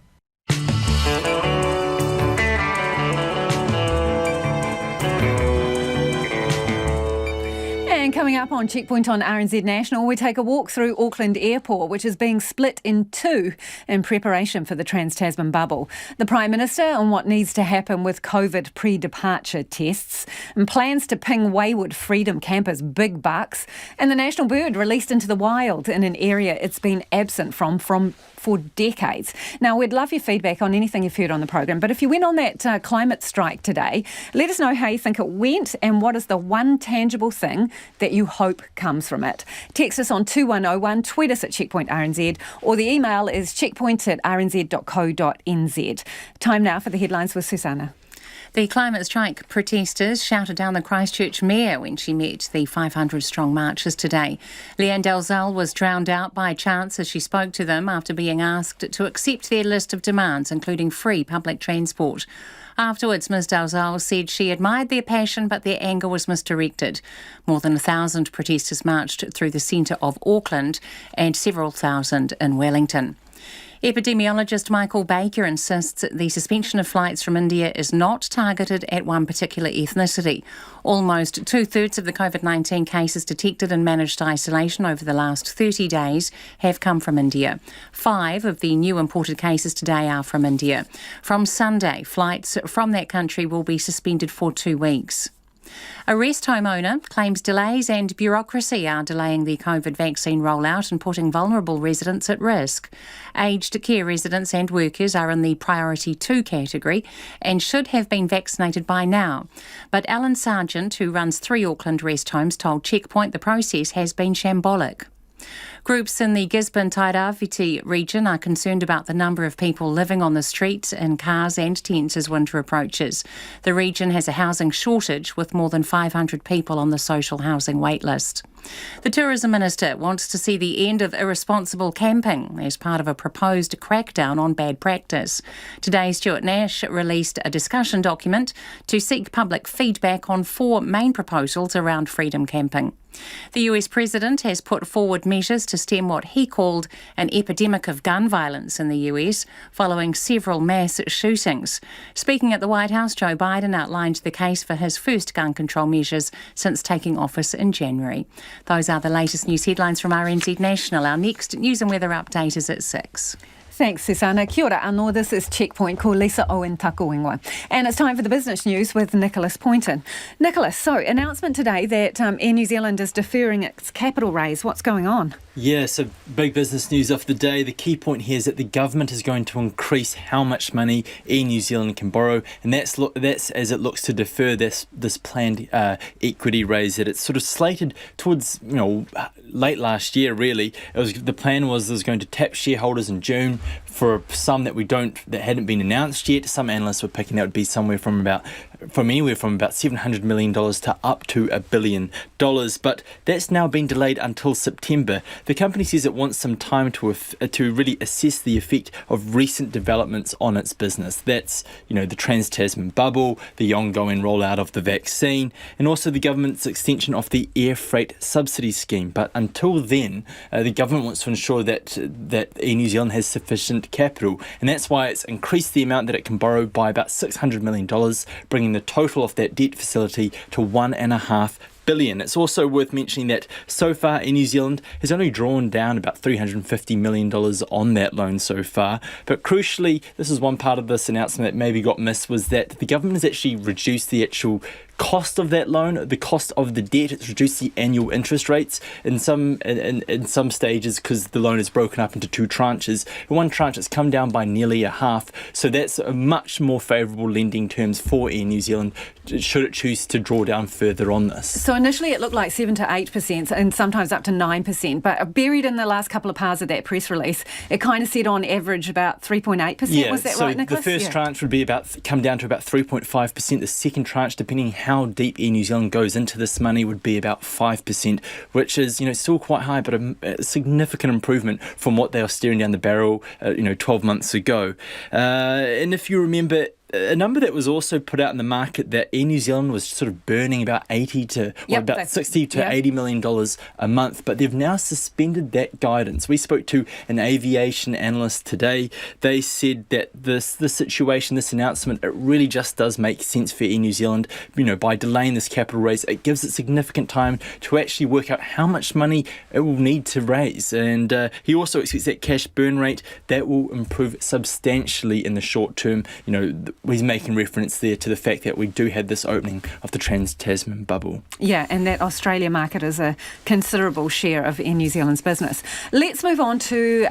Speaker 4: And coming up on Checkpoint on RNZ National, we take a walk through Auckland Airport, which is being split in two in preparation for the Trans-Tasman bubble. The Prime Minister on what needs to happen with COVID pre-departure tests, and plans to ping wayward freedom campers big bucks, and the national bird released into the wild in an area it's been absent from for decades. Now, we'd love your feedback on anything you've heard on the program, but if you went on that climate strike today, let us know how you think it went and what is the one tangible thing that you hope comes from it. Text us on 2101, tweet us at Checkpoint RNZ, or the email is checkpoint@rnz.co.nz. Time now for the headlines with Susanna.
Speaker 12: The climate strike protesters shouted down the Christchurch mayor when she met the 500-strong marchers today. Leanne Dalzell was drowned out by chance as she spoke to them after being asked to accept their list of demands, including free public transport. Afterwards, Ms Dalzell said she admired their passion, but their anger was misdirected. More than 1,000 protesters marched through the centre of Auckland and several thousand in Wellington. Epidemiologist Michael Baker insists that the suspension of flights from India is not targeted at one particular ethnicity. Almost two-thirds of the COVID-19 cases detected in managed isolation over the last 30 days have come from India. 5 of the new imported cases today are from India. From Sunday, flights from that country will be suspended for 2 weeks. A rest home owner claims delays and bureaucracy are delaying the COVID vaccine rollout and putting vulnerable residents at risk. Aged care residents and workers are in the Priority 2 category and should have been vaccinated by now. But Alan Sargent, who runs 3 Auckland rest homes, told Checkpoint the process has been shambolic. Groups in the Gisborne-Tairawhiti region are concerned about the number of people living on the streets in cars and tents as winter approaches. The region has a housing shortage with more than 500 people on the social housing wait list. The Tourism Minister wants to see the end of irresponsible camping as part of a proposed crackdown on bad practice. Today, Stuart Nash released a discussion document to seek public feedback on 4 main proposals around freedom camping. The US President has put forward measures to stem what he called an epidemic of gun violence in the US following several mass shootings. Speaking at the White House, Joe Biden outlined the case for his first gun control measures since taking office in January. Those are the latest news headlines from RNZ National. Our next news and weather update is at 6.
Speaker 4: Thanks, Susanna. Kia ora anō. This is Checkpoint. Ko Lisa Owen taku ingoa. And it's time for the business news with Nicholas Poynton. Nicholas, so announcement today that Air New Zealand is deferring its capital raise. What's going on?
Speaker 13: Yeah, so big business news of the day. The key point here is that the government is going to increase how much money Air New Zealand can borrow, and that's as it looks to defer this planned equity raise that it's sort of slated towards late last year. Really, the plan was going to tap shareholders in June for some that hadn't been announced yet. Some analysts were picking that would be anywhere from about $700 million to up to $1 billion. But that's now been delayed until September. The company says it wants some time to really assess the effect of recent developments on its business. That's, the Trans-Tasman bubble, the ongoing rollout of the vaccine, and also the government's extension of the air freight subsidy scheme. But until then, the government wants to ensure that Air New Zealand has sufficient capital, and that's why it's increased the amount that it can borrow by about $600 million, bringing the total of that debt facility to $1.5 billion. It's also worth mentioning that so far in New Zealand has only drawn down about $350 million on that loan so far. But crucially, this is one part of this announcement that maybe got missed, was that the government has actually reduced the actual cost of that loan, the cost of the debt. It's reduced the annual interest rates in some stages because the loan is broken up into two tranches. In one tranche, it's come down by nearly a half. So that's a much more favourable lending terms for Air New Zealand should it choose to draw down further on this.
Speaker 4: So initially it looked like 7 to 8% and sometimes up to 9%, but buried in the last couple of parts of that press release, it kind of said on average about 3.8%. Was that right, Nicholas?
Speaker 13: The first tranche would be come down to about 3.5%. The second tranche, depending how deep Air New Zealand goes into this money, would be about 5%, which is still quite high, but a significant improvement from what they were staring down the barrel 12 months ago. And if you remember, a number that was also put out in the market that Air New Zealand was sort of burning about $60 to $80 million a month, but they've now suspended that guidance. We spoke to an aviation analyst today. They said that this situation, this announcement, it really just does make sense for Air New Zealand. By delaying this capital raise, it gives it significant time to actually work out how much money it will need to raise. And he also expects that cash burn rate that will improve substantially in the short term. He's making reference there to the fact that we do have this opening of the Trans-Tasman bubble.
Speaker 4: Yeah, and that Australia market is a considerable share of Air New Zealand's business. Let's move on to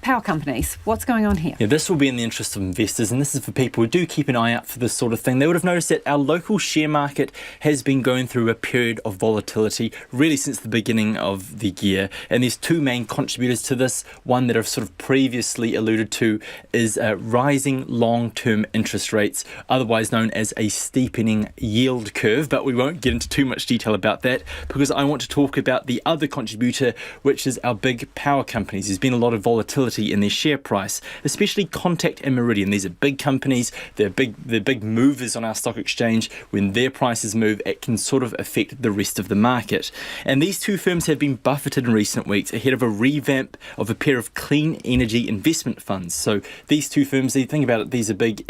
Speaker 4: power companies. What's going on here?
Speaker 13: Yeah, this will be in the interest of investors, and this is for people who do keep an eye out for this sort of thing. They would have noticed that our local share market has been going through a period of volatility really since the beginning of the year, and there's two main contributors to this. One that I've sort of previously alluded to is rising long-term interest rates, otherwise known as a steepening yield curve, but we won't get into too much detail about that because I want to talk about the other contributor, which is our big power companies. There's been a lot of volatility in their share price, especially Contact and Meridian. These are big companies, they're big movers on our stock exchange. When their prices move, it can sort of affect the rest of the market. And these two firms have been buffeted in recent weeks ahead of a revamp of a pair of clean energy investment funds. So these two firms, you think about it, these are big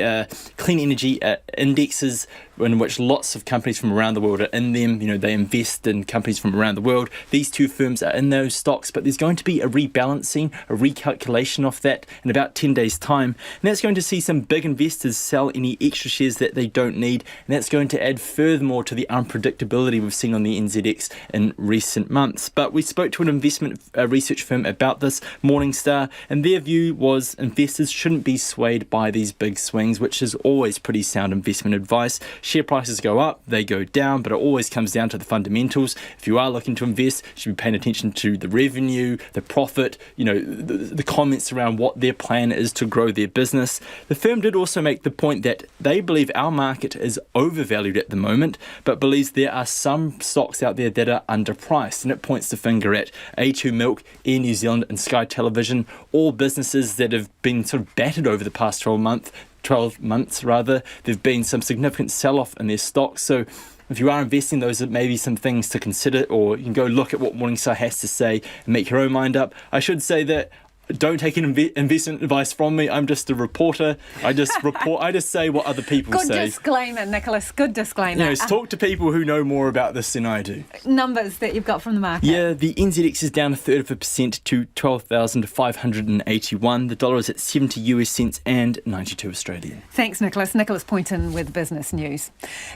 Speaker 13: clean energy indexes in which lots of companies from around the world are in them. They invest in companies from around the world. These two firms are in those stocks, but there's going to be a rebalancing, a recalculation of that in about 10 days' time. And that's going to see some big investors sell any extra shares that they don't need. And that's going to add furthermore to the unpredictability we've seen on the NZX in recent months. But we spoke to an investment research firm about this, Morningstar, and their view was investors shouldn't be swayed by these big swings, which is always pretty sound investment advice. Share prices go up, they go down, but it always comes down to the fundamentals. If you are looking to invest, you should be paying attention to the revenue, the profit, the comments around what their plan is to grow their business. The firm did also make the point that they believe our market is overvalued at the moment, but believes there are some stocks out there that are underpriced. And it points the finger at A2 Milk, Air New Zealand and Sky Television, all businesses that have been sort of battered over the past 12 months. There've been some significant sell-off in their stocks. So if you are investing, those are maybe some things to consider, or you can go look at what Morningstar has to say and make your own mind up. I should say that don't take investment advice from me. I'm just a reporter. I just report. I just say what other people say.
Speaker 4: Good disclaimer, Nicholas. Good disclaimer.
Speaker 13: Talk to people who know more about this than I do.
Speaker 4: Numbers that you've got from the market.
Speaker 13: Yeah, the NZX is down 1/3% to 12,581. The dollar is at 70 US cents and 92 Australian.
Speaker 4: Thanks, Nicholas. Nicholas Poynton with Business News.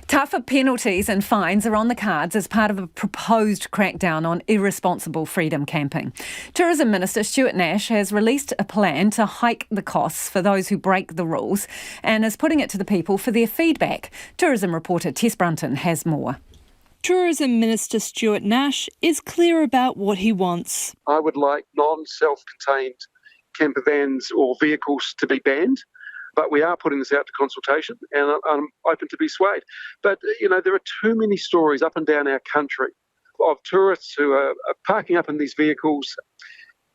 Speaker 4: Tougher penalties and fines are on the cards as part of a proposed crackdown on irresponsible freedom camping. Tourism Minister Stuart Nash has released a plan to hike the costs for those who break the rules and is putting it to the people for their feedback. Tourism reporter Tess Brunton has more.
Speaker 15: Tourism Minister Stuart Nash is clear about what he wants.
Speaker 16: I would like non-self-contained camper vans or vehicles to be banned, but we are putting this out to consultation and I'm open to be swayed. But, there are too many stories up and down our country of tourists who are parking up in these vehicles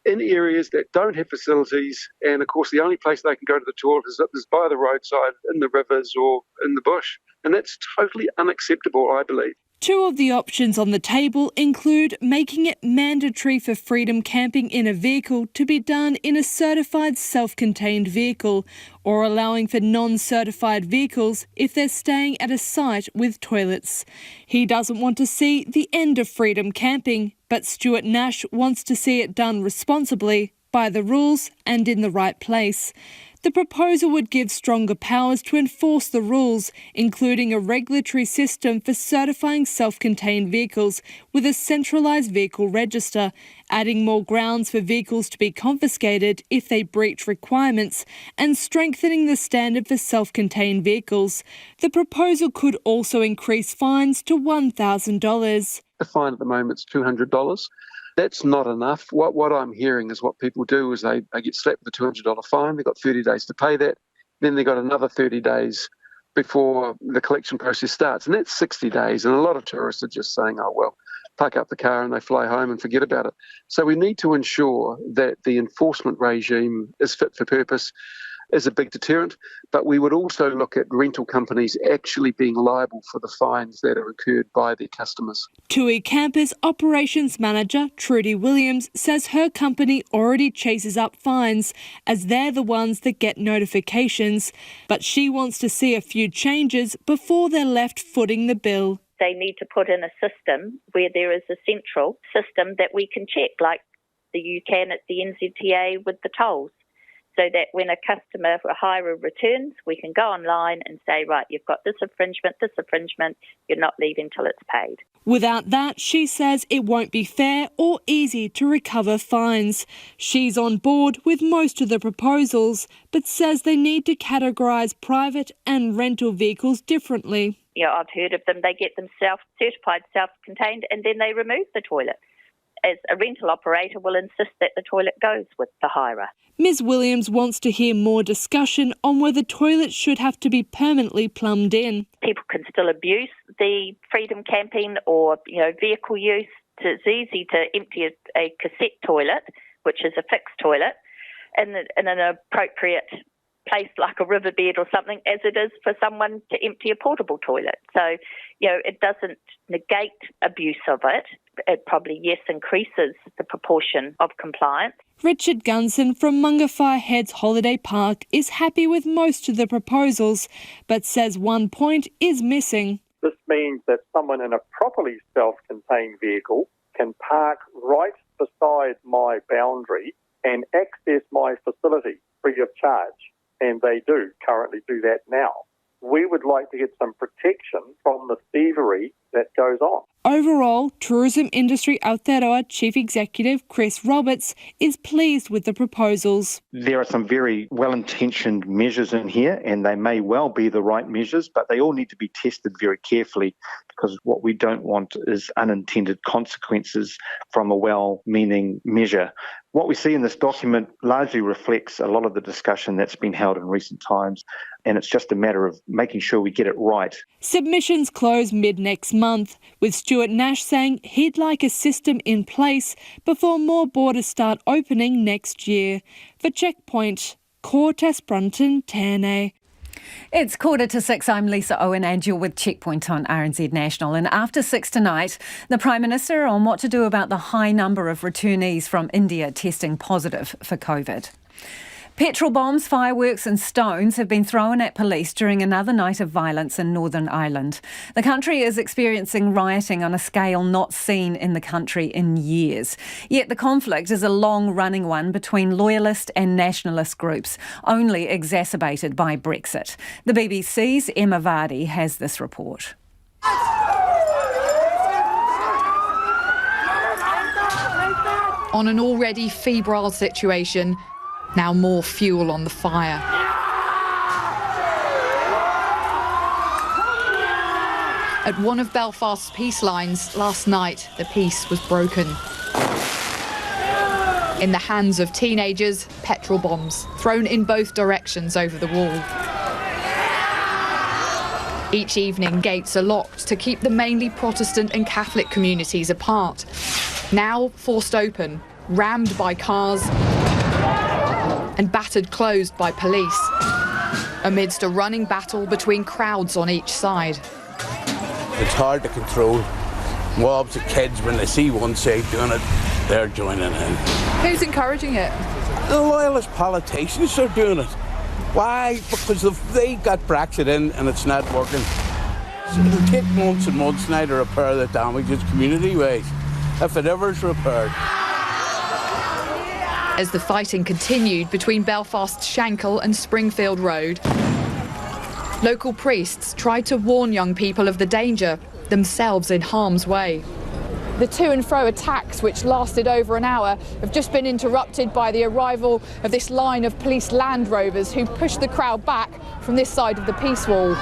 Speaker 16: in areas that don't have facilities, and of course the only place they can go to the toilet is by the roadside, in the rivers or in the bush. And that's totally unacceptable, I believe.
Speaker 15: Two of the options on the table include making it mandatory for freedom camping in a vehicle to be done in a certified self-contained vehicle, or allowing for non-certified vehicles if they're staying at a site with toilets. He doesn't want to see the end of freedom camping, but Stuart Nash wants to see it done responsibly, by the rules and in the right place. The proposal would give stronger powers to enforce the rules, including a regulatory system for certifying self-contained vehicles with a centralised vehicle register, adding more grounds for vehicles to be confiscated if they breach requirements, and strengthening the standard for self-contained vehicles. The proposal could also increase fines to $1,000.
Speaker 16: The fine at the moment is $200. That's not enough. What I'm hearing is what people do is they get slapped with a $200 fine. They've got 30 days to pay that. Then they've got another 30 days before the collection process starts. And that's 60 days. And a lot of tourists are just saying, oh, well, park up the car and they fly home and forget about it. So we need to ensure that the enforcement regime is fit for purpose, is a big deterrent, but we would also look at rental companies actually being liable for the fines that are incurred by their customers.
Speaker 15: TUI Campus Operations Manager Trudy Williams says her company already chases up fines as they're the ones that get notifications, but she wants to see a few changes before they're left footing the bill.
Speaker 17: They need to put in a system where there is a central system that we can check, like you can at the NZTA with the tolls, so that when a customer or hirer returns, we can go online and say, right, you've got this infringement, you're not leaving till it's paid.
Speaker 15: Without that, she says it won't be fair or easy to recover fines. She's on board with most of the proposals, but says they need to categorise private and rental vehicles differently.
Speaker 17: I've heard of them, they get them certified self-contained, and then they remove the toilet. As a rental operator will insist that the toilet goes with the hirer.
Speaker 15: Ms Williams wants to hear more discussion on whether toilets should have to be permanently plumbed in.
Speaker 17: People can still abuse the freedom camping or vehicle use. It's easy to empty a cassette toilet, which is a fixed toilet, in an appropriate place like a riverbed or something, as it is for someone to empty a portable toilet. So, it doesn't negate abuse of it. It probably, yes, increases the proportion of compliance.
Speaker 15: Richard Gunson from Mungawhai Heads Holiday Park is happy with most of the proposals, but says one point is missing.
Speaker 18: This means that someone in a properly self-contained vehicle can park right beside my boundary and access my facility free of charge. And they do currently do that now. We would like to get some protection from the thievery that goes on.
Speaker 15: Overall, Tourism Industry Aotearoa Chief Executive Chris Roberts is pleased with the proposals.
Speaker 19: There are some very well-intentioned measures in here, and they may well be the right measures, but they all need to be tested very carefully, because what we don't want is unintended consequences from a well-meaning measure. What we see in this document largely reflects a lot of the discussion that's been held in recent times, and it's just a matter of making sure we get it right.
Speaker 15: Submissions close mid-next month, with Stuart Nash saying he'd like a system in place before more borders start opening next year. For Checkpoint, Cortes Brunton, Tēnei.
Speaker 4: It's 5:45. I'm Lisa Owen and you're with Checkpoint on RNZ National. And after 6 tonight, the Prime Minister on what to do about the high number of returnees from India testing positive for COVID. Petrol bombs, fireworks and stones have been thrown at police during another night of violence in Northern Ireland. The country is experiencing rioting on a scale not seen in the country in years. Yet the conflict is a long-running one between loyalist and nationalist groups, only exacerbated by Brexit. The BBC's Emma Vardy has this report.
Speaker 20: On an already febrile situation, now more fuel on the fire. At one of Belfast's peace lines last night, the peace was broken. In the hands of teenagers, petrol bombs thrown in both directions over the wall. Each evening, gates are locked to keep the mainly Protestant and Catholic communities apart. Now forced open, rammed by cars and battered closed by police, amidst a running battle between crowds on each side.
Speaker 21: It's hard to control. Mobs of kids, when they see one side doing it, they're joining in.
Speaker 20: Who's encouraging it?
Speaker 21: The loyalist politicians are doing it. Why? Because they got Brexit in and it's not working. So it'll take months and months now to repair the damages community-wise, if it ever is repaired.
Speaker 20: As the fighting continued between Belfast's Shankill and Springfield Road, local priests tried to warn young people of the danger, themselves in harm's way. The to and fro attacks, which lasted over an hour, have just been interrupted by the arrival of this line of police Land Rovers who pushed the crowd back from this side of the peace wall.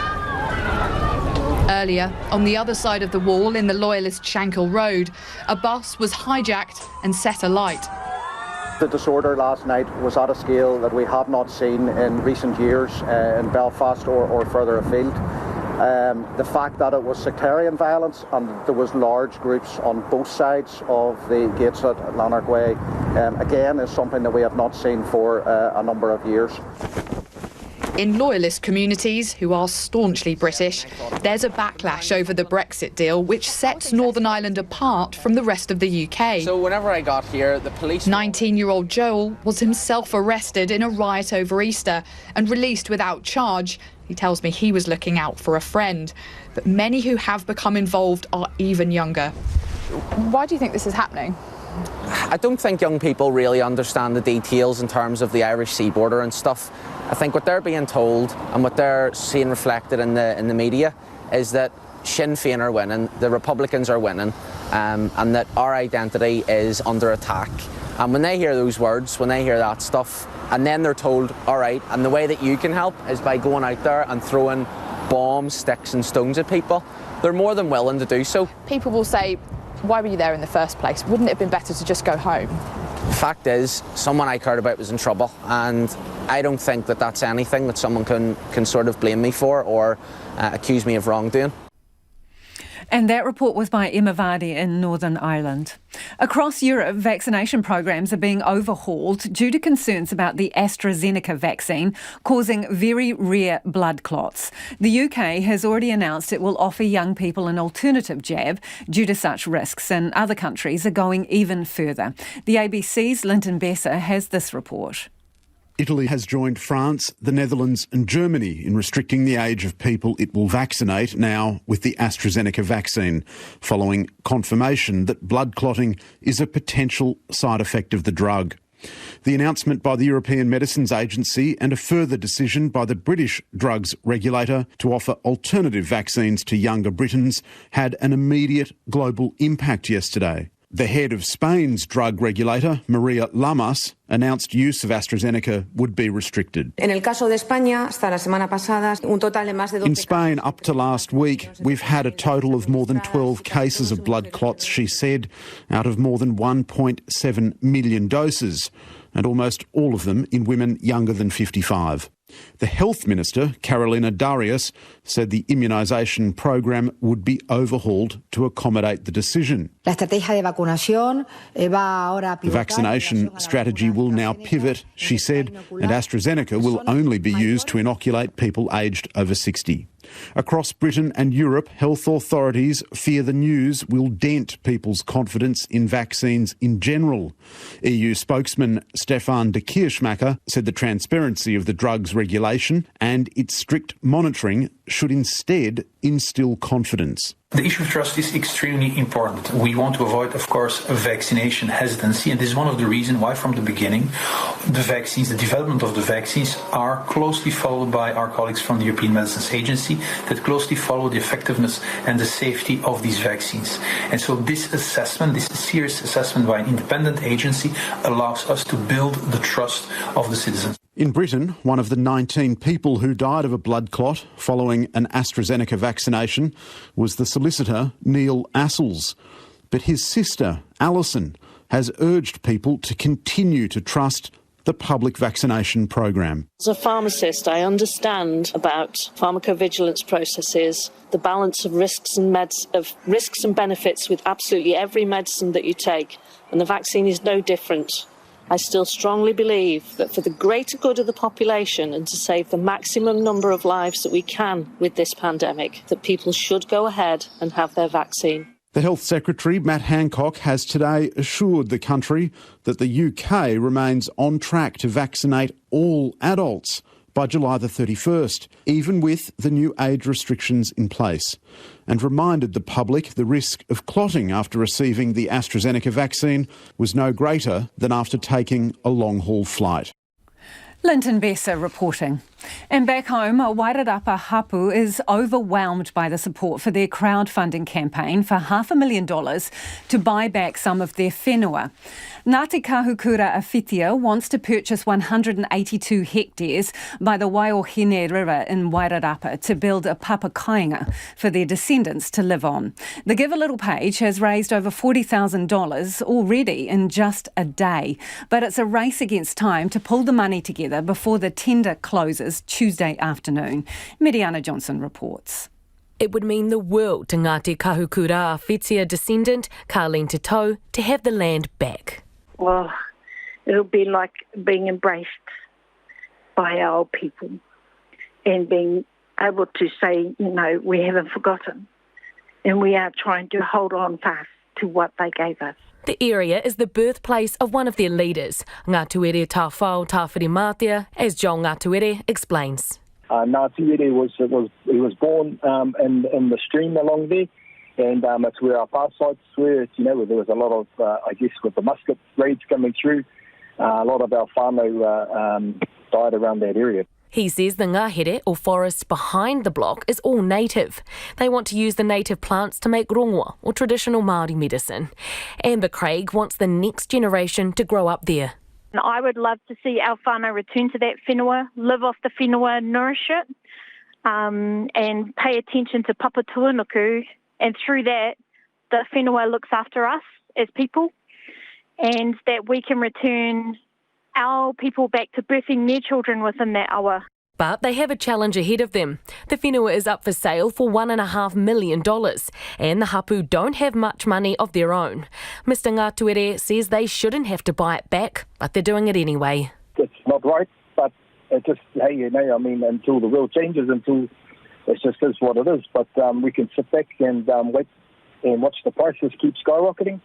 Speaker 20: Earlier, on the other side of the wall in the Loyalist Shankill Road, a bus was hijacked and set alight.
Speaker 1: The disorder last night was at a scale that we have not seen in recent years in Belfast or further afield. The fact that it was sectarian violence and there was large groups on both sides of the gates at Lanark Way, again, is something that we have not seen for a number of years.
Speaker 20: In Loyalist communities, who are staunchly British, there's a backlash over the Brexit deal, which sets Northern Ireland apart from the rest of the UK.
Speaker 3: So whenever I got here, the police...
Speaker 20: 19-year-old Joel was himself arrested in a riot over Easter and released without charge. He tells me he was looking out for a friend. But many who have become involved are even younger. Why do you think this is happening?
Speaker 3: I don't think young people really understand the details in terms of the Irish sea border and stuff. I think what they're being told and what they're seeing reflected in the media is that Sinn Féin are winning, the Republicans are winning, and that our identity is under attack. And when they hear those words, when they hear that stuff, and then they're told, all right, and the way that you can help is by going out there and throwing bombs, sticks and stones at people, they're more than willing to do so.
Speaker 20: People will say, why were you there in the first place? Wouldn't it have been better to just go home?
Speaker 3: The fact is, someone I cared about was in trouble, and I don't think that that's anything that someone can sort of blame me for or accuse me of wrongdoing.
Speaker 4: And that report was by Emma Vardy in Northern Ireland. Across Europe, vaccination programs are being overhauled due to concerns about the AstraZeneca vaccine causing very rare blood clots. The UK has already announced it will offer young people an alternative jab due to such risks, and other countries are going even further. The ABC's Linton Besser has this report.
Speaker 7: Italy has joined France, the Netherlands and Germany in restricting the age of people it will vaccinate now with the AstraZeneca vaccine, following confirmation that blood clotting is a potential side effect of the drug. The announcement by the European Medicines Agency and a further decision by the British drugs regulator to offer alternative vaccines to younger Britons had an immediate global impact yesterday. The head of Spain's drug regulator, Maria Lamas, announced use of AstraZeneca would be restricted.
Speaker 14: In
Speaker 7: Spain, up to last week, we've had a total of more than 12 cases of blood clots, she said, out of more than 1.7 million doses, and almost all of them in women younger than 55. The Health Minister, Carolina Darius, said the immunisation program would be overhauled to accommodate the decision. The vaccination strategy will now pivot, she said, and AstraZeneca will only be used to inoculate people aged over 60. Across Britain and Europe, health authorities fear the news will dent people's confidence in vaccines in general. EU spokesman Stefan de Kirchmacher said the transparency of the drugs regulation and its strict monitoring should instead instill confidence.
Speaker 22: The issue of trust is extremely important. We want to avoid, of course, a vaccination hesitancy, and this is one of the reasons why from the beginning the development of the vaccines are closely followed by our colleagues from the European Medicines Agency that closely follow the effectiveness and the safety of these vaccines. And so this assessment, this serious assessment by an independent agency allows us to build the trust of the citizens.
Speaker 7: In Britain, one of the 19 people who died of a blood clot following an AstraZeneca vaccination was the solicitor Neil Assels. But his sister, Alison, has urged people to continue to trust the public vaccination program.
Speaker 23: As a pharmacist, I understand about pharmacovigilance processes, the balance of risks and benefits with absolutely every medicine that you take, and the vaccine is no different. I still strongly believe that for the greater good of the population and to save the maximum number of lives that we can with this pandemic, that people should go ahead and have their vaccine.
Speaker 7: The Health Secretary, Matt Hancock, has today assured the country that the UK remains on track to vaccinate all adults by July the 31st, even with the new age restrictions in place. and reminded the public the risk of clotting after receiving the AstraZeneca vaccine was no greater than after taking a long-haul flight.
Speaker 4: Linton Besser reporting. And back home, Wairarapa Hapu is overwhelmed by the support for their crowdfunding campaign for $500,000 to buy back some of their whenua. Ngāti Kahukura Awhitia wants to purchase 182 hectares by the Waiōhine River in Wairarapa to build a papakainga for their descendants to live on. The Give a Little page has raised over $40,000 already in just a day, but it's a race against time to pull the money together before the tender closes Tuesday afternoon. Mediana Johnson reports.
Speaker 2: It would mean the world to Ngāti Kahukura Awhitia descendant Carleen Tito to have the land back.
Speaker 8: Well, it'll be like being embraced by our people and being able to say, we haven't forgotten and we are trying to hold on fast to what they gave us.
Speaker 2: The area is the birthplace of one of their leaders, Ngātuere Tāwhao Tāwhirimātea, as Joel Ngātuere explains.
Speaker 14: Ngātuere was born in the stream along there, and it's where our parasites were, where there was a lot of, with the musket raids coming through, a lot of our whānau died around that area.
Speaker 2: He says the ngahere, or forest behind the block, is all native. They want to use the native plants to make rongoa, or traditional Māori medicine. Amber Craig wants the next generation to grow up there.
Speaker 24: I would love to see our whānau return to that whenua, live off the whenua, nourish it, and pay attention to papa tuanuku. And through that, the whenua looks after us as people, and that we can return our people back to birthing their children within that awa.
Speaker 2: But they have a challenge ahead of them. The whenua is up for sale for $1.5 million, and the hapu don't have much money of their own. Mr Ngātuere says they shouldn't have to buy it back, but they're doing it anyway.
Speaker 14: It's not right, but it just, until the world changes, until it just is what it is. But we can sit back and wait and watch the prices keep skyrocketing,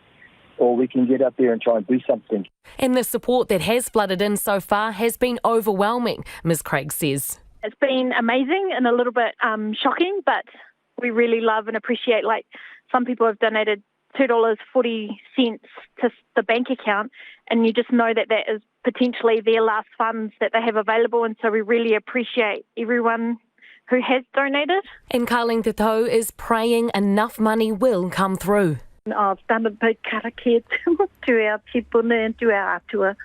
Speaker 14: or we can get out there and try and do something.
Speaker 2: And the support that has flooded in so far has been overwhelming, Ms Craig says.
Speaker 24: It's been amazing and a little bit shocking, but we really love and appreciate, some people have donated $2.40 to the bank account, and you just know that is potentially their last funds that they have available, and so we really appreciate everyone who has donated.
Speaker 2: And Carleen Tito is praying enough money will come through.
Speaker 8: I've done a big karakia to our tipuna and to our atua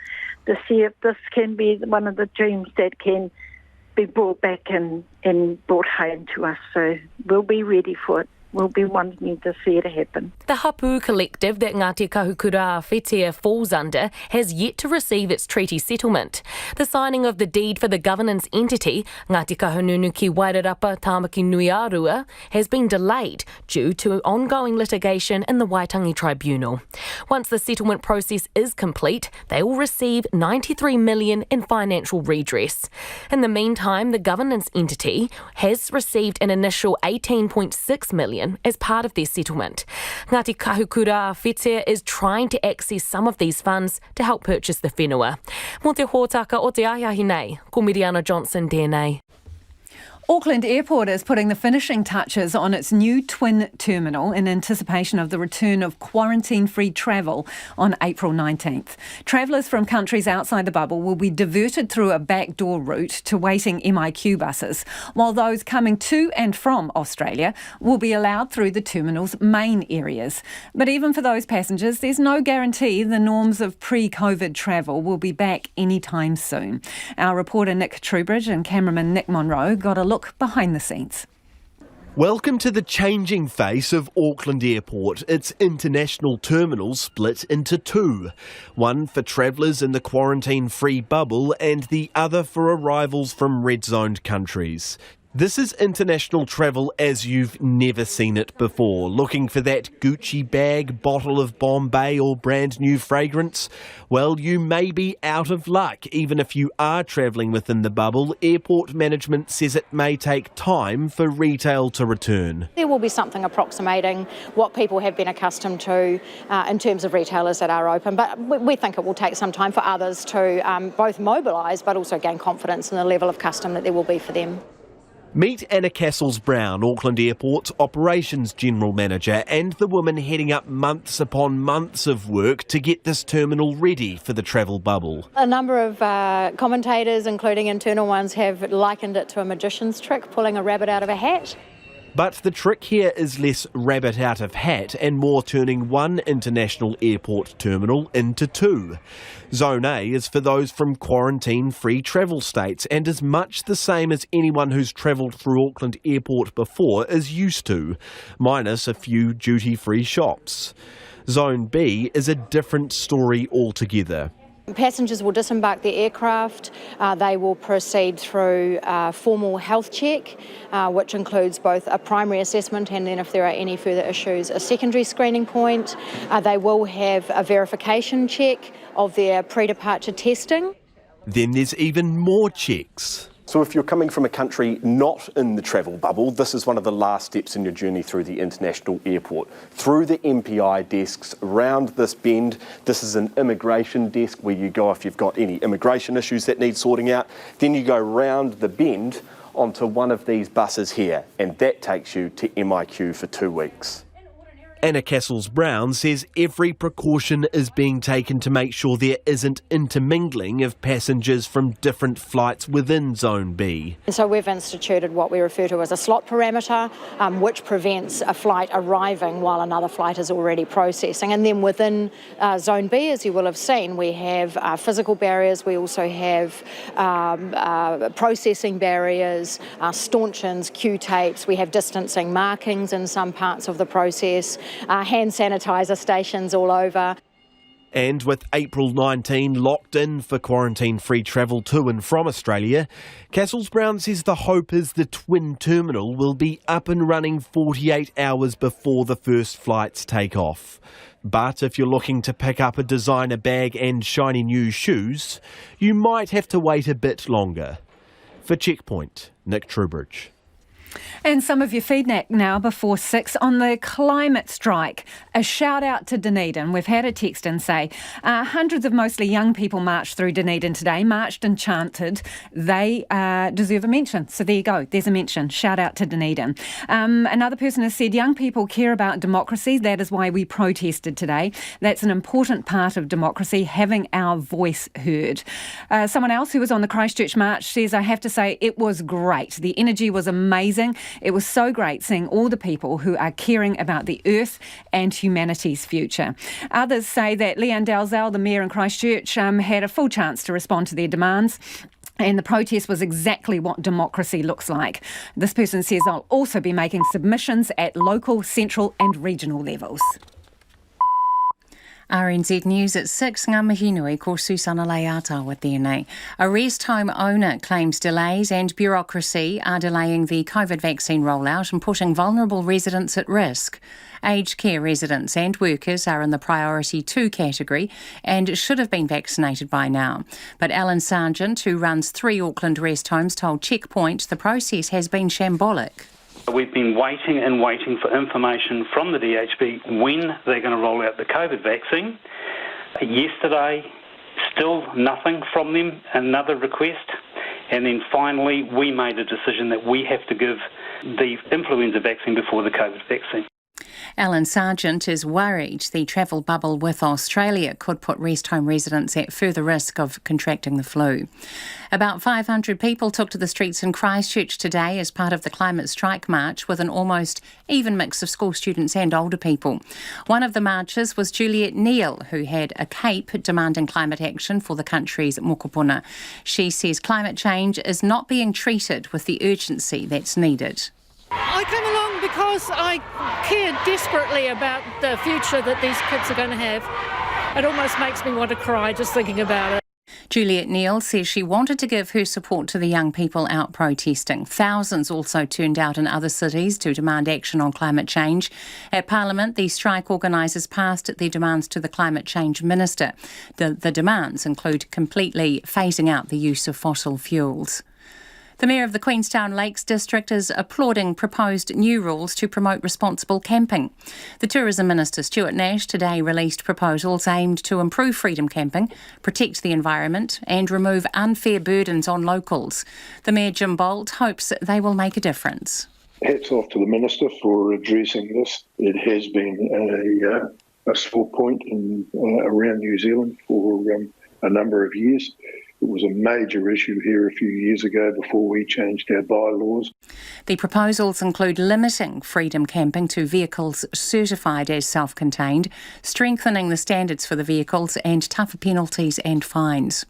Speaker 8: to see if this can be one of the dreams that can be brought back and brought home to us. So we'll be ready for it. We'll be wanting to see it happen.
Speaker 2: The Hapu collective that Ngāti Kahukura Awhitia falls under has yet to receive its treaty settlement. The signing of the deed for the governance entity, Ngāti Kahununu ki Wairarapa Tāmaki Nui Arua, has been delayed due to ongoing litigation in the Waitangi Tribunal. Once the settlement process is complete, they will receive $93 million in financial redress. In the meantime, the governance entity has received an initial $18.6 million as part of their settlement. Ngāti Kahukura Awhitia is trying to access some of these funds to help purchase the whenua. Mō te hōtaka o te aiahi nei, ko Miriana Johnson tēnei.
Speaker 4: Auckland Airport is putting the finishing touches on its new twin terminal in anticipation of the return of quarantine-free travel on April 19th. Travellers from countries outside the bubble will be diverted through a backdoor route to waiting MIQ buses, while those coming to and from Australia will be allowed through the terminal's main areas. But even for those passengers, there's no guarantee the norms of pre-COVID travel will be back anytime soon. Our reporter Nick Trubridge and cameraman Nick Monroe got a look behind the scenes.
Speaker 25: Welcome to the changing face of Auckland Airport. Its international terminal split into two. One for travellers in the quarantine-free bubble and the other for arrivals from red-zoned countries. This is international travel as you've never seen it before. Looking for that Gucci bag, bottle of Bombay or brand new fragrance? Well, you may be out of luck. Even if you are travelling within the bubble, airport management says it may take time for retail to return.
Speaker 26: There will be something approximating what people have been accustomed to in terms of retailers that are open, but we think it will take some time for others to both mobilise but also gain confidence in the level of custom that there will be for them.
Speaker 25: Meet Anna Cassels-Brown, Auckland Airport's Operations General Manager, and the woman heading up months upon months of work to get this terminal ready for the travel bubble.
Speaker 26: A number of commentators, including internal ones, have likened it to a magician's trick, pulling a rabbit out of a hat.
Speaker 25: But the trick here is less rabbit out of hat and more turning one international airport terminal into two. Zone A is for those from quarantine-free travel states and is much the same as anyone who's travelled through Auckland Airport before is used to, minus a few duty-free shops. Zone B is a different story altogether.
Speaker 26: Passengers will disembark the aircraft. They will proceed through a formal health check, which includes both a primary assessment and then, if there are any further issues, a secondary screening point. They will have a verification check of their pre-departure testing.
Speaker 25: Then there's even more checks.
Speaker 5: So if you're coming from a country not in the travel bubble, this is one of the last steps in your journey through the international airport. Through the MPI desks, around this bend, this is an immigration desk where you go if you've got any immigration issues that need sorting out. Then you go round the bend onto one of these buses here, and that takes you to MIQ for 2 weeks.
Speaker 25: Anna Cassels-Brown says every precaution is being taken to make sure there isn't intermingling of passengers from different flights within Zone B.
Speaker 26: So we've instituted what we refer to as a slot parameter, which prevents a flight arriving while another flight is already processing. And then within Zone B, as you will have seen, we have physical barriers. We also have processing barriers, stanchions, Q-tapes. We have distancing markings in some parts of the process. Hand sanitizer stations all over.
Speaker 25: And with April 19 locked in for quarantine-free travel to and from Australia, Cassels-Brown says the hope is the twin terminal will be up and running 48 hours before the first flights take off. But if you're looking to pick up a designer bag and shiny new shoes, you might have to wait a bit longer. For Checkpoint, Nick Trubridge.
Speaker 4: And some of your feedback now before 6 on the climate strike. A shout out to Dunedin. We've had a text in say, hundreds of mostly young people marched through Dunedin today, marched and chanted. They deserve a mention. So there you go. There's a mention. Shout out to Dunedin. Another person has said, young people care about democracy. That is why we protested today. That's an important part of democracy, having our voice heard. Someone else who was on the Christchurch march says, I have to say it was great. The energy was amazing. It was so great seeing all the people who are caring about the earth and humanity's future. Others say that Leanne Dalzell, the mayor in Christchurch, had a full chance to respond to their demands. And the protest was exactly what democracy looks like. This person says I'll also be making submissions at local, central and regional levels.
Speaker 6: RNZ News at 6, ngā mihi nui, ko Susana Leata with DNA. A rest home owner claims delays and bureaucracy are delaying the COVID vaccine rollout and putting vulnerable residents at risk. Aged care residents and workers are in the priority 2 category and should have been vaccinated by now. But Alan Sargent, who runs 3 Auckland rest homes, told Checkpoint the process has been shambolic.
Speaker 9: We've been waiting and waiting for information from the DHB when they're going to roll out the COVID vaccine. Yesterday, still nothing from them, another request. And then finally, we made a decision that we have to give the influenza vaccine before the COVID vaccine.
Speaker 6: Alan Sargent is worried the travel bubble with Australia could put rest home residents at further risk of contracting the flu. About 500 people took to the streets in Christchurch today as part of the climate strike march, with an almost even mix of school students and older people. One of the marchers was Juliet Neal, who had a cape demanding climate action for the country's mokopuna. She says climate change is not being treated with the urgency that's needed.
Speaker 10: I came along because I cared desperately about the future that these kids are going to have. It almost makes me want to cry just thinking about it.
Speaker 6: Juliet Neal says she wanted to give her support to the young people out protesting. Thousands also turned out in other cities to demand action on climate change. At Parliament, the strike organisers passed their demands to the Climate Change Minister. The demands include completely phasing out the use of fossil fuels. The Mayor of the Queenstown Lakes District is applauding proposed new rules to promote responsible camping. The Tourism Minister, Stuart Nash, today released proposals aimed to improve freedom camping, protect the environment and remove unfair burdens on locals. The Mayor, Jim Bolt, hopes they will make a difference.
Speaker 11: Hats off to the Minister for addressing this. It has been a sore point around New Zealand for a number of years. It was a major issue here a few years ago before we changed our bylaws.
Speaker 6: The proposals include limiting freedom camping to vehicles certified as self-contained, strengthening the standards for the vehicles and tougher penalties and fines.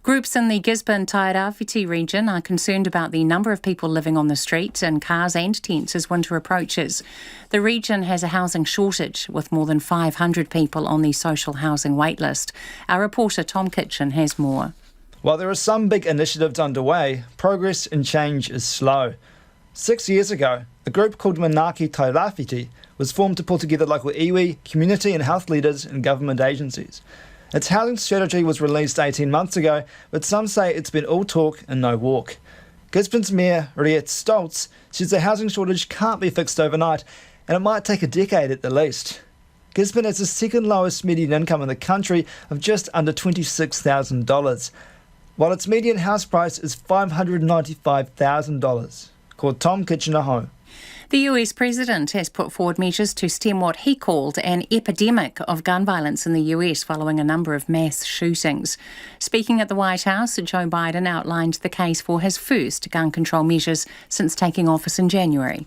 Speaker 6: Groups in the Gisborne-Tairawhiti region are concerned about the number of people living on the streets in cars and tents as winter approaches. The region has a housing shortage with more than 500 people on the social housing waitlist. Our reporter Tom Kitchen has more.
Speaker 12: While there are some big initiatives underway, progress and change is slow. 6 years ago, a group called Manaaki Tairawhiti was formed to pull together local iwi, community and health leaders and government agencies. Its housing strategy was released 18 months ago, but some say it's been all talk and no walk. Gisborne's Mayor, Riet Stoltz, says the housing shortage can't be fixed overnight, and it might take a decade at the least. Gisborne has the second lowest median income in the country of just under $26,000, while its median house price is $595,000. Called Tom Kitchener home.
Speaker 6: The US President has put forward measures to stem what he called an epidemic of gun violence in the US following a number of mass shootings. Speaking at the White House, Joe Biden outlined the case for his first gun control measures since taking office in January.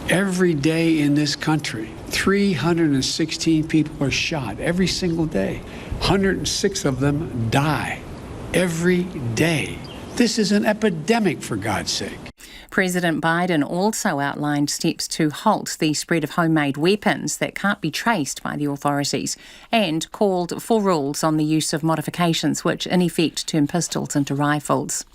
Speaker 13: Every day in this country, 316 people are shot every single day. 106 of them die every day. This is an epidemic, for God's sake.
Speaker 6: President Biden also outlined steps to halt the spread of homemade weapons that can't be traced by the authorities and called for rules on the use of modifications which in effect turn pistols into rifles.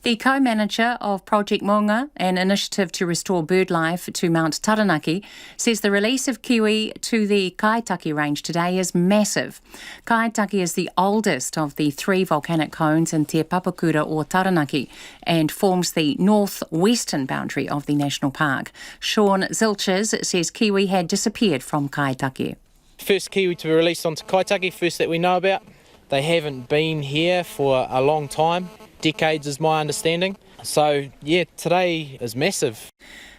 Speaker 6: The co-manager of Project Maunga, an initiative to restore bird life to Mount Taranaki, says the release of kiwi to the Kaitaki range today is massive. Kaitaki is the oldest of the 3 volcanic cones in Te Papakura or Taranaki and forms the northwestern boundary of the national park. Sean Zilches says kiwi had disappeared from Kaitaki.
Speaker 16: First kiwi to be released onto Kaitaki, first that we know about. They haven't been here for a long time. Decades is my understanding. So, yeah, today is massive.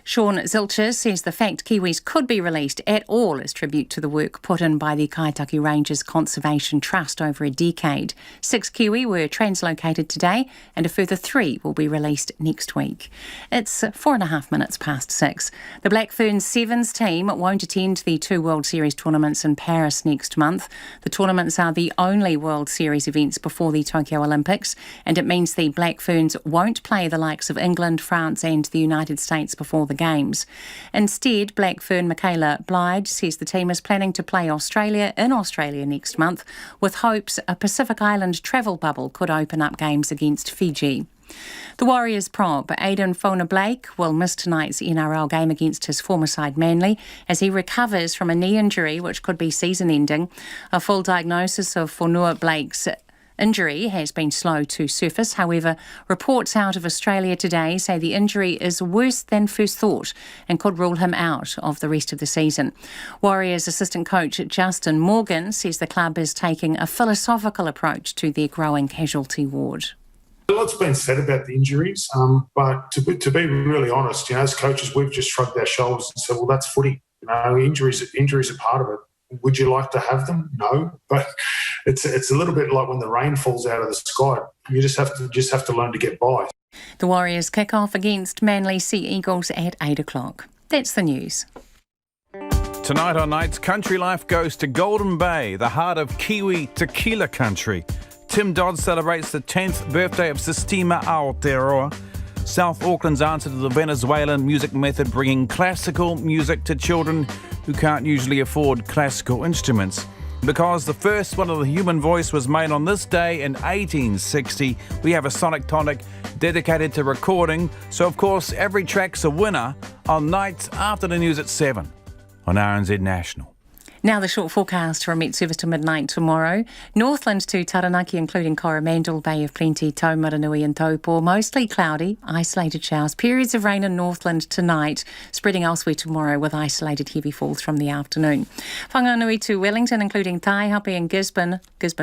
Speaker 6: Sean Zilches says the fact kiwis could be released at all is tribute to the work put in by the Kaitaki Ranges Conservation Trust over a decade. 6 kiwi were translocated today and a further 3 will be released next week. It's 4.5 minutes past 6. The Black Ferns Sevens team won't attend the 2 World Series tournaments in Paris next month. The tournaments are the only World Series events before the Tokyo Olympics, and it means the Black Ferns won't play the likes of England, France and the United States before the Games. Instead, Black Fern Michaela Blyde says the team is planning to play Australia in Australia next month, with hopes a Pacific Island travel bubble could open up games against Fiji. The Warriors prop, Aidan Fona-Blake, will miss tonight's NRL game against his former side Manly as he recovers from a knee injury which could be season-ending. A full diagnosis of Fonua-Blake's injury has been slow to surface. However, reports out of Australia today say the injury is worse than first thought and could rule him out of the rest of the season. Warriors assistant coach Justin Morgan says the club is taking a philosophical approach to their growing casualty ward.
Speaker 17: A lot's been said about the injuries, but to be really honest, as coaches, we've just shrugged our shoulders and said, well, that's footy. Injuries are part of it. Would you like to have them? No, but it's a little bit like when the rain falls out of the sky. You just have to learn to get by.
Speaker 6: The Warriors kick off against Manly Sea Eagles at 8 o'clock. That's the news.
Speaker 18: Tonight on Nights, Country Life goes to Golden Bay, the heart of Kiwi tequila country. Tim Dodd celebrates the 10th birthday of Sistema Aotearoa. South Auckland's answer to the Venezuelan music method, bringing classical music to children who can't usually afford classical instruments. Because the first one of the human voice was made on this day in 1860, we have a sonic tonic dedicated to recording. So, of course, every track's a winner on Nights after the news at 7 on RNZ National.
Speaker 6: Now the short forecast for a Met Service to midnight tomorrow. Northland to Taranaki, including Coromandel, Bay of Plenty, Taumaranui and Taupo. Mostly cloudy, isolated showers. Periods of rain in Northland tonight, spreading elsewhere tomorrow with isolated heavy falls from the afternoon. Whanganui to Wellington, including Taihape and Gisborne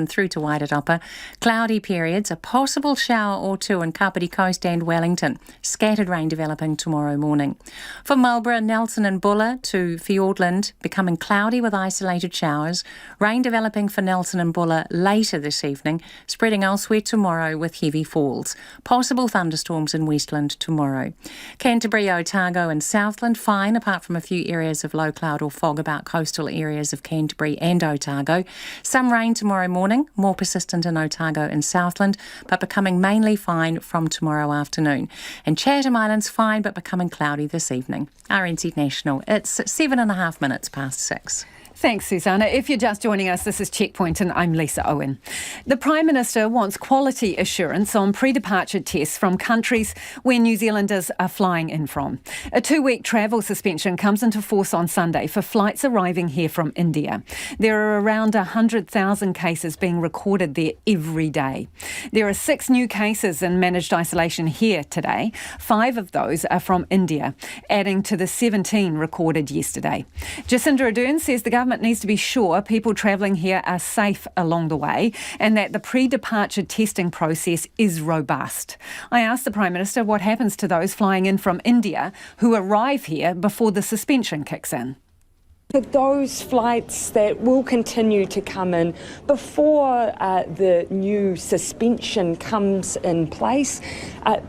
Speaker 6: through to Wairarapa. Cloudy periods, a possible shower or two in Kapiti Coast and Wellington. Scattered rain developing tomorrow morning. For Marlborough, Nelson and Buller to Fiordland, becoming cloudy with isolated showers. Rain developing for Nelson and Buller later this evening, spreading elsewhere tomorrow with heavy falls. Possible thunderstorms in Westland tomorrow. Canterbury, Otago and Southland fine, apart from a few areas of low cloud or fog about coastal areas of Canterbury and Otago. Some rain tomorrow morning, more persistent in Otago and Southland, but becoming mainly fine from tomorrow afternoon. And Chatham Islands fine, but becoming cloudy this evening. RNZ National, it's 7.5 minutes past 6.
Speaker 4: Thanks, Susanna. If you're just joining us, this is Checkpoint and I'm Lisa Owen. The Prime Minister wants quality assurance on pre-departure tests from countries where New Zealanders are flying in from. A 2-week travel suspension comes into force on Sunday for flights arriving here from India. There are around 100,000 cases being recorded there every day. There are 6 new cases in managed isolation here today. 5 of those are from India, adding to the 17 recorded yesterday. Jacinda Ardern says the government needs to be sure people travelling here are safe along the way and that the pre-departure testing process is robust. I asked the Prime Minister what happens to those flying in from India who arrive here before the suspension kicks in.
Speaker 1: For those flights that will continue to come in before the new suspension comes in place,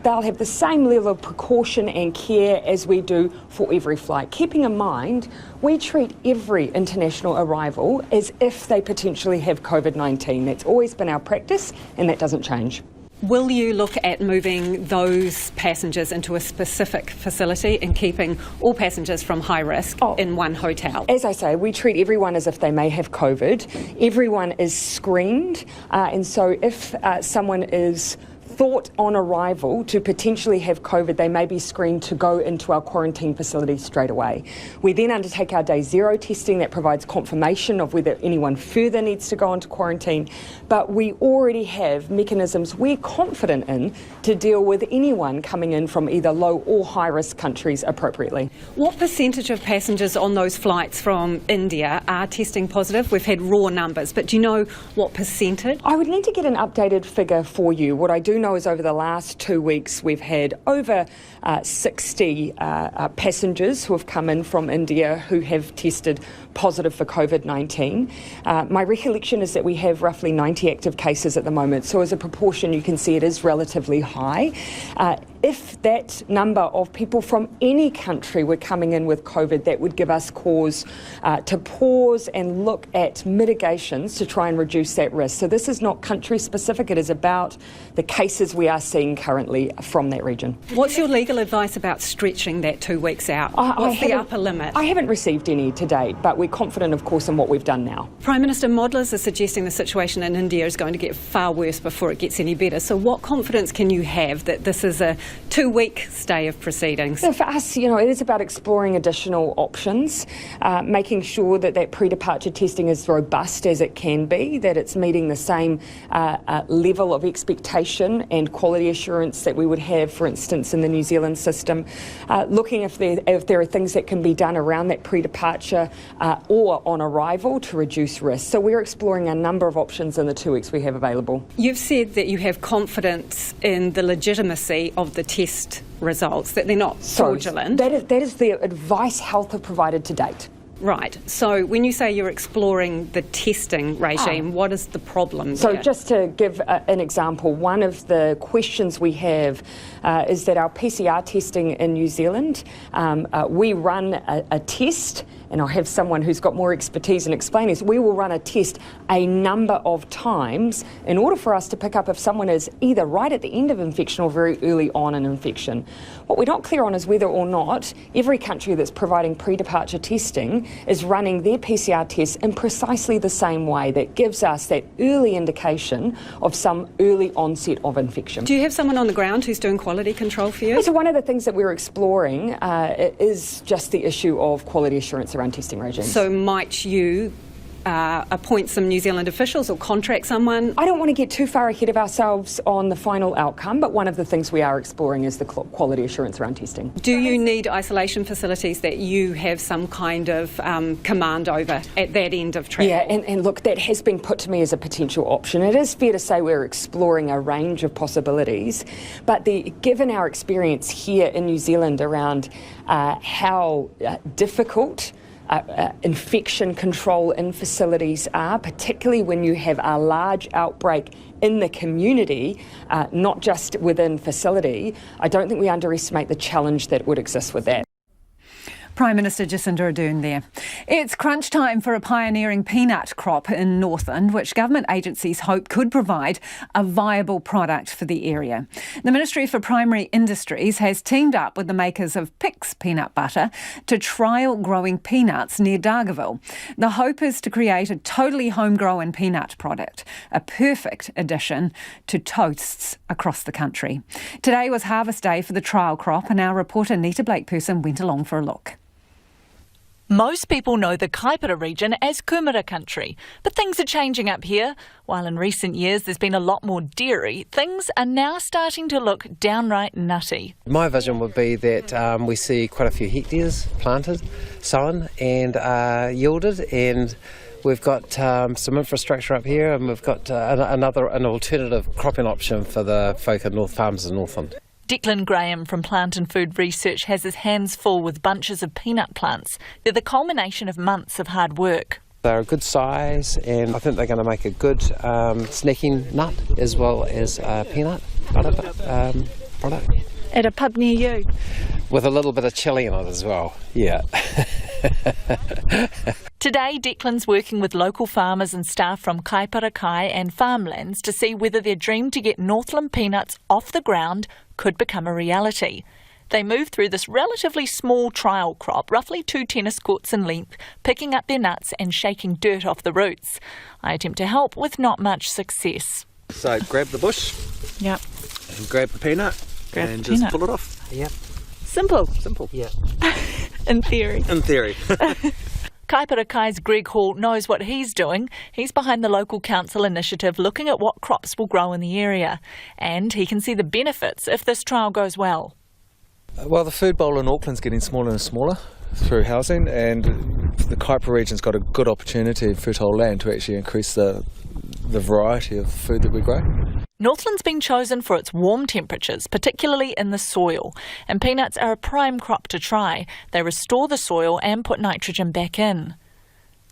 Speaker 1: they'll have the same level of precaution and care as we do for every flight. Keeping in mind, we treat every international arrival as if they potentially have COVID-19. That's always been our practice and that doesn't change.
Speaker 4: Will you look at moving those passengers into a specific facility and keeping all passengers from high risk in one hotel?
Speaker 1: As I say, we treat everyone as if they may have COVID. Everyone is screened, and so if someone is thought on arrival to potentially have COVID, they may be screened to go into our quarantine facility straight away. We then undertake our day 0 testing that provides confirmation of whether anyone further needs to go into quarantine. But we already have mechanisms we're confident in to deal with anyone coming in from either low or high risk countries appropriately.
Speaker 4: What percentage of passengers on those flights from India are testing positive? We've had raw numbers, but do you know what percentage?
Speaker 1: I would need to get an updated figure for you. What I do know is over the last 2 weeks we've had over 60 passengers who have come in from India who have tested positive for COVID-19. My recollection is that we have roughly 90 active cases at the moment, so as a proportion you can see it is relatively high. If that number of people from any country were coming in with COVID, that would give us cause to pause and look at mitigations to try and reduce that risk. So this is not country specific, it is about the cases we are seeing currently from that region.
Speaker 4: What's your legal advice about stretching that 2 weeks out? What's the upper limit?
Speaker 1: I haven't received any to date, but we're confident, of course, in what we've done now.
Speaker 4: Prime Minister, modellers are suggesting the situation in India is going to get far worse before it gets any better. So what confidence can you have that this is a 2-week stay of proceedings?
Speaker 1: So for us, it is about exploring additional options, making sure that that pre-departure testing is robust as it can be, that it's meeting the same level of expectation and quality assurance that we would have, for instance, in the New Zealand system, looking if there are things that can be done around that pre-departure or on arrival to reduce risk. So we're exploring a number of options in the 2 weeks we have available.
Speaker 4: You've said that you have confidence in the legitimacy of the test results, that they're not fraudulent.
Speaker 1: That is the advice Health have provided to date.
Speaker 4: Right. So when you say you're exploring the testing regime, what is the problem
Speaker 1: So
Speaker 4: there?
Speaker 1: just to give an example, one of the questions we have is that our PCR testing in New Zealand, we run a test, and I'll have someone who's got more expertise in explaining this. We will run a test a number of times in order for us to pick up if someone is either right at the end of infection or very early on in infection. What we're not clear on is whether or not every country that's providing pre-departure testing is running their PCR tests in precisely the same way that gives us that early indication of some early onset of infection.
Speaker 3: Do you have someone on the ground who's doing quality control for you?
Speaker 1: So one of the things that we're exploring is just the issue of quality assurance around testing regimes.
Speaker 3: So might you appoint some New Zealand officials or contract someone?
Speaker 1: I don't want to get too far ahead of ourselves on the final outcome, but one of the things we are exploring is the quality assurance around testing.
Speaker 3: Do you need isolation facilities that you have some kind of command over at that end of travel?
Speaker 1: Yeah, and look, that has been put to me as a potential option. It is fair to say we're exploring a range of possibilities, but given our experience here in New Zealand around how difficult infection control in facilities are, particularly when you have a large outbreak in the community, not just within facility, I don't think we underestimate the challenge that would exist with that.
Speaker 4: Prime Minister Jacinda Ardern there. It's crunch time for a pioneering peanut crop in Northland, which government agencies hope could provide a viable product for the area. The Ministry for Primary Industries has teamed up with the makers of Pix peanut butter to trial growing peanuts near Dargaville. The hope is to create a totally homegrown peanut product, a perfect addition to toasts across the country. Today was harvest day for the trial crop, and our reporter Nita Blake-Person went along for a look.
Speaker 15: Most people know the Kaipara region as Kumara country, but things are changing up here. While in recent years there's been a lot more dairy, things are now starting to look downright nutty.
Speaker 19: My vision would be that we see quite a few hectares planted, sown and yielded, and we've got some infrastructure up here, and we've got an alternative cropping option for the folk in North Farms in Northland.
Speaker 15: Declan Graham from Plant and Food Research has his hands full with bunches of peanut plants. They're the culmination of months of hard work.
Speaker 19: They're a good size, and I think they're going to make a good snacking nut as well as a peanut butter product.
Speaker 15: At a pub near you?
Speaker 19: With a little bit of chilli in it as well, yeah.
Speaker 15: Today, Declan's working with local farmers and staff from Kaipara Kai and farmlands to see whether their dream to get Northland peanuts off the ground could become a reality. They move through this relatively small trial crop, roughly 2 tennis courts in length, picking up their nuts and shaking dirt off the roots. I attempt to help with not much success.
Speaker 20: So grab the bush.
Speaker 15: Yep.
Speaker 20: And grab the peanut.
Speaker 15: Grab
Speaker 20: and
Speaker 15: the
Speaker 20: just
Speaker 15: peanut.
Speaker 20: pull it off.
Speaker 19: Yep.
Speaker 15: Simple.
Speaker 20: Simple.
Speaker 19: Yeah.
Speaker 15: In theory.
Speaker 20: In theory.
Speaker 15: Kaipara Kai's Greg Hall knows what he's doing. He's behind the local council initiative looking at what crops will grow in the area. And he can see the benefits if this trial goes well.
Speaker 20: Well, the food bowl in Auckland's getting smaller and smaller through housing, and the Kaipara region's got a good opportunity in fertile land to actually increase the variety of food that we grow.
Speaker 15: Northland's been chosen for its warm temperatures, particularly in the soil, and peanuts are a prime crop to try. They restore the soil and put nitrogen back in.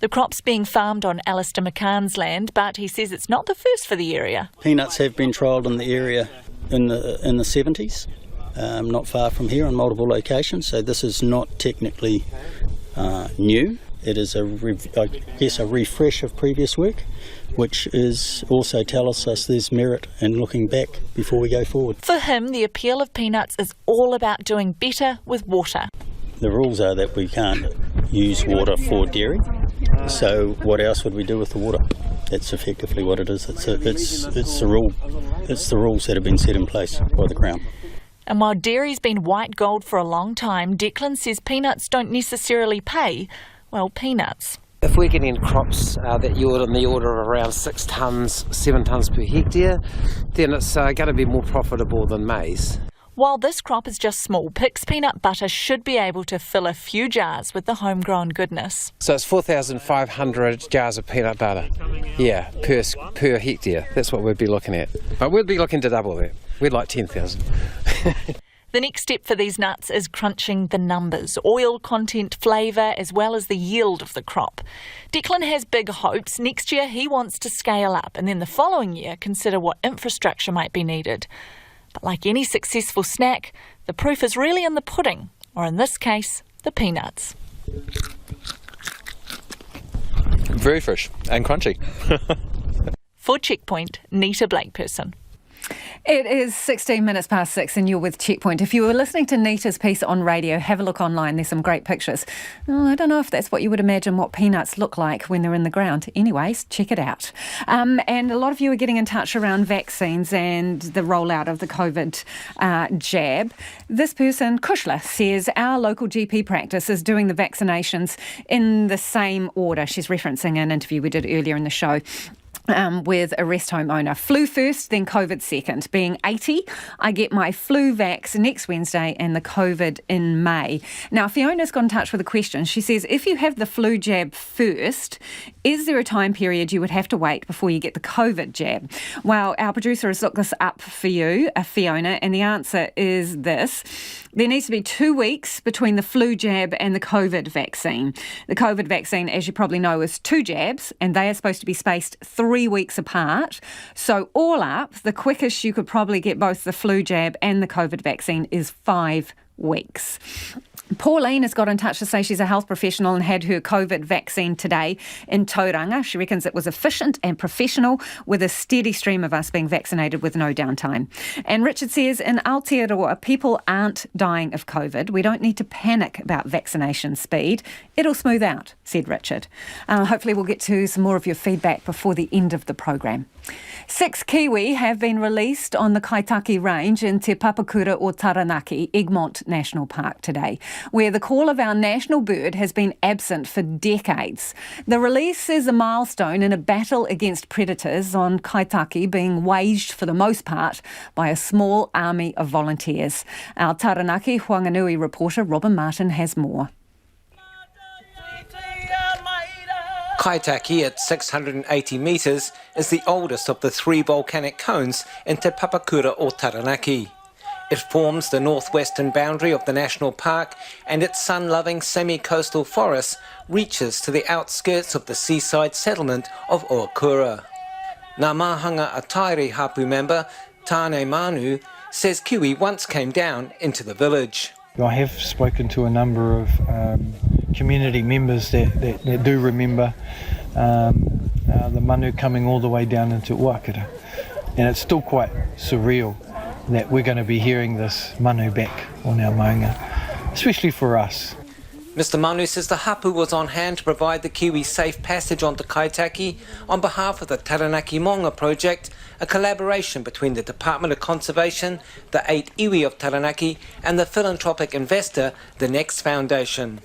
Speaker 15: The crop's being farmed on Alistair McCann's land, but he says it's not the first for the area.
Speaker 21: Peanuts have been trialled in the area in the 70s, not far from here on multiple locations, so this is not technically new. It is a refresh of previous work, which is also tells us there's merit in looking back before we go forward.
Speaker 15: For him, the appeal of peanuts is all about doing better with water.
Speaker 21: The rules are that we can't use water for dairy, so what else would we do with the water? That's effectively what it is. It's the rule. It's the rules that have been set in place by the Crown.
Speaker 15: And while dairy's been white gold for a long time, Declan says peanuts don't necessarily pay, well, peanuts.
Speaker 19: If we're getting crops that yield in the order of around 6 tonnes, 7 tonnes per hectare, then it's going to be more profitable than maize.
Speaker 15: While this crop is just small, Pix peanut butter should be able to fill a few jars with the homegrown goodness.
Speaker 19: So it's 4,500 jars of peanut butter, yeah, per hectare. That's what we'd be looking at. But we'd be looking to double that. We'd like 10,000.
Speaker 15: The next step for these nuts is crunching the numbers, oil content, flavour, as well as the yield of the crop. Declan has big hopes. Next year he wants to scale up, and then the following year consider what infrastructure might be needed. But like any successful snack, the proof is really in the pudding, or in this case, the peanuts.
Speaker 20: Very fresh and crunchy.
Speaker 15: For Checkpoint, Nita Blake-Person.
Speaker 4: It is 16 minutes past 6 and you're with Checkpoint. If you were listening to Nita's piece on radio, have a look online. There's some great pictures. I don't know if that's what you would imagine what peanuts look like when they're in the ground. Anyways, check it out. And a lot of you are getting in touch around vaccines and the rollout of the COVID jab. This person, Kushla, says our local GP practice is doing the vaccinations in the same order. She's referencing an interview we did earlier in the show. With a rest home owner. Flu first, then COVID second. Being 80, I get my flu vax next Wednesday and the COVID in May. Now, Fiona's got in touch with a question. She says, if you have the flu jab first, is there a time period you would have to wait before you get the COVID jab? Well, our producer has looked this up for you, Fiona, and the answer is this. There needs to be 2 weeks between the flu jab and the COVID vaccine. The COVID vaccine, as you probably know, is 2 jabs, and they are supposed to be spaced 3 weeks apart. So all up, the quickest you could probably get both the flu jab and the COVID vaccine is 5 weeks. Pauline has got in touch to say she's a health professional and had her COVID vaccine today in Tauranga. She reckons it was efficient and professional with a steady stream of us being vaccinated with no downtime. And Richard says, in Aotearoa, people aren't dying of COVID. We don't need to panic about vaccination speed. It'll smooth out, said Richard. Hopefully we'll get to some more of your feedback before the end of the program. 6 kiwi have been released on the Kaitaki Range in Te Papakura o Taranaki, Egmont National Park today, where the call of our national bird has been absent for decades. The release is a milestone in a battle against predators on Kaitaki being waged for the most part by a small army of volunteers. Our Taranaki Whanganui reporter Robin Martin has more.
Speaker 7: Kaitaki at 680 metres is the oldest of the 3 volcanic cones in Te Papakura o Taranaki. It forms the northwestern boundary of the national park and its sun-loving semi-coastal forest reaches to the outskirts of the seaside settlement of Oakura. Ngā Mahanga Atairi Hapu member Tāne Manu says kiwi once came down into the village.
Speaker 8: I have spoken to a number of community members that do remember the manu coming all the way down into Oakura, and it's still quite surreal that we're going to be hearing this manu back on our maunga, especially for us.
Speaker 7: Mr Manu says the hapu was on hand to provide the kiwi safe passage onto Kaitaki on behalf of the Taranaki Monga project, a collaboration between the Department of Conservation, the 8 iwi of Taranaki and the philanthropic investor, the Next Foundation.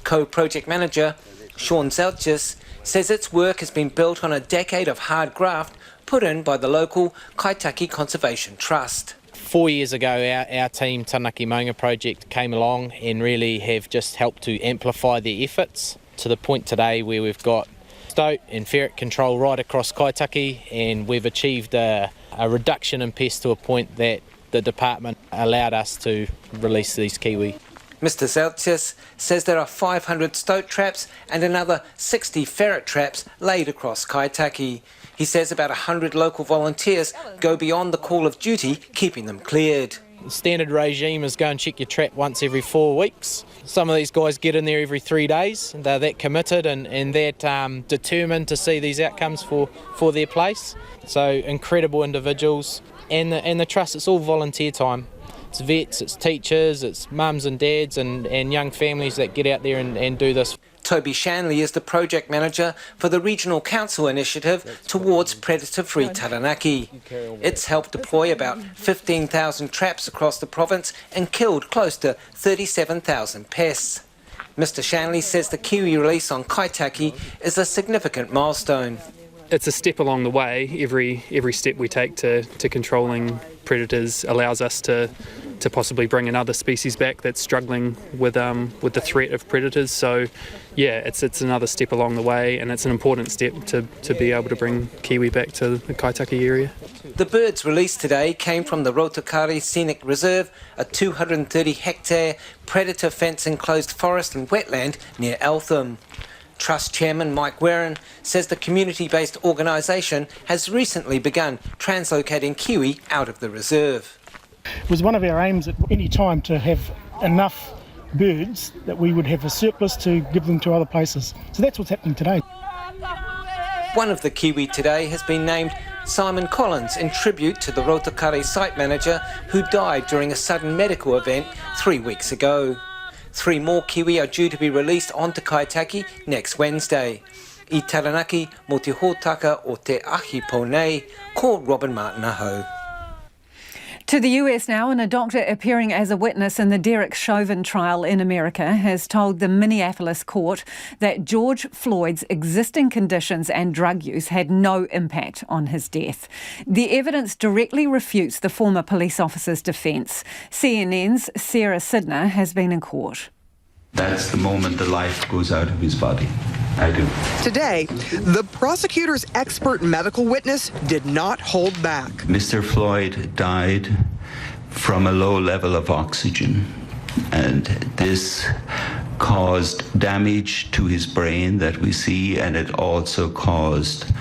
Speaker 7: Co-project manager Sean Zelchis says its work has been built on a decade of hard graft put in by the local Kaitaki Conservation Trust.
Speaker 16: 4 years ago, our team, Taranaki Monga Project, came along and really have just helped to amplify their efforts to the point today where we've got stoat and ferret control right across Kaitaki, and we've achieved a reduction in pests to a point that the department allowed us to release these kiwi.
Speaker 7: Mr Zelchis says there are 500 stoat traps and another 60 ferret traps laid across Kaitaki. He says about 100 local volunteers go beyond the call of duty, keeping them cleared.
Speaker 16: The standard regime is go and check your trap once every 4 weeks. Some of these guys get in there every 3 days, and they're that committed and that determined to see these outcomes for their place. So incredible individuals, and the trust, it's all volunteer time. It's vets, it's teachers, it's mums and dads and young families that get out there and do this.
Speaker 7: Toby Shanley is the project manager for the Regional Council initiative towards predator-free Taranaki. It's helped deploy about 15,000 traps across the province and killed close to 37,000 pests. Mr Shanley says the kiwi release on Kaitaki is a significant milestone.
Speaker 14: It's a step along the way. Every step we take to controlling predators allows us to possibly bring another species back that's struggling with the threat of predators. So yeah, it's another step along the way, and it's an important step to be able to bring kiwi back to the Kaitaki area.
Speaker 7: The birds released today came from the Rotukari Scenic Reserve, a 230-hectare predator fence-enclosed forest and wetland near Eltham. Trust Chairman Mike Warren says the community-based organisation has recently begun translocating kiwi out of the reserve.
Speaker 22: It was one of our aims at any time to have enough birds that we would have a surplus to give them to other places. So that's what's happening today.
Speaker 7: One of the kiwi today has been named Simon Collins in tribute to the Rotakare site manager who died during a sudden medical event 3 weeks ago. 3 more Kiwi are due to be released onto Kaitaki next Wednesday. I Taranaki mo te hōtaka o te ahi ponei, ko Robin Martin Aho.
Speaker 4: To the US now, and a doctor appearing as a witness in the Derek Chauvin trial in America has told the Minneapolis court that George Floyd's existing conditions and drug use had no impact on his death. The evidence directly refutes the former police officer's defence. CNN's Sarah Sidner has been in court.
Speaker 2: That's the moment the life goes out of his body. I do.
Speaker 5: Today, the prosecutor's expert medical witness did not hold back.
Speaker 2: Mr. Floyd died from a low level of oxygen, and this caused damage to his brain that we see, and it also caused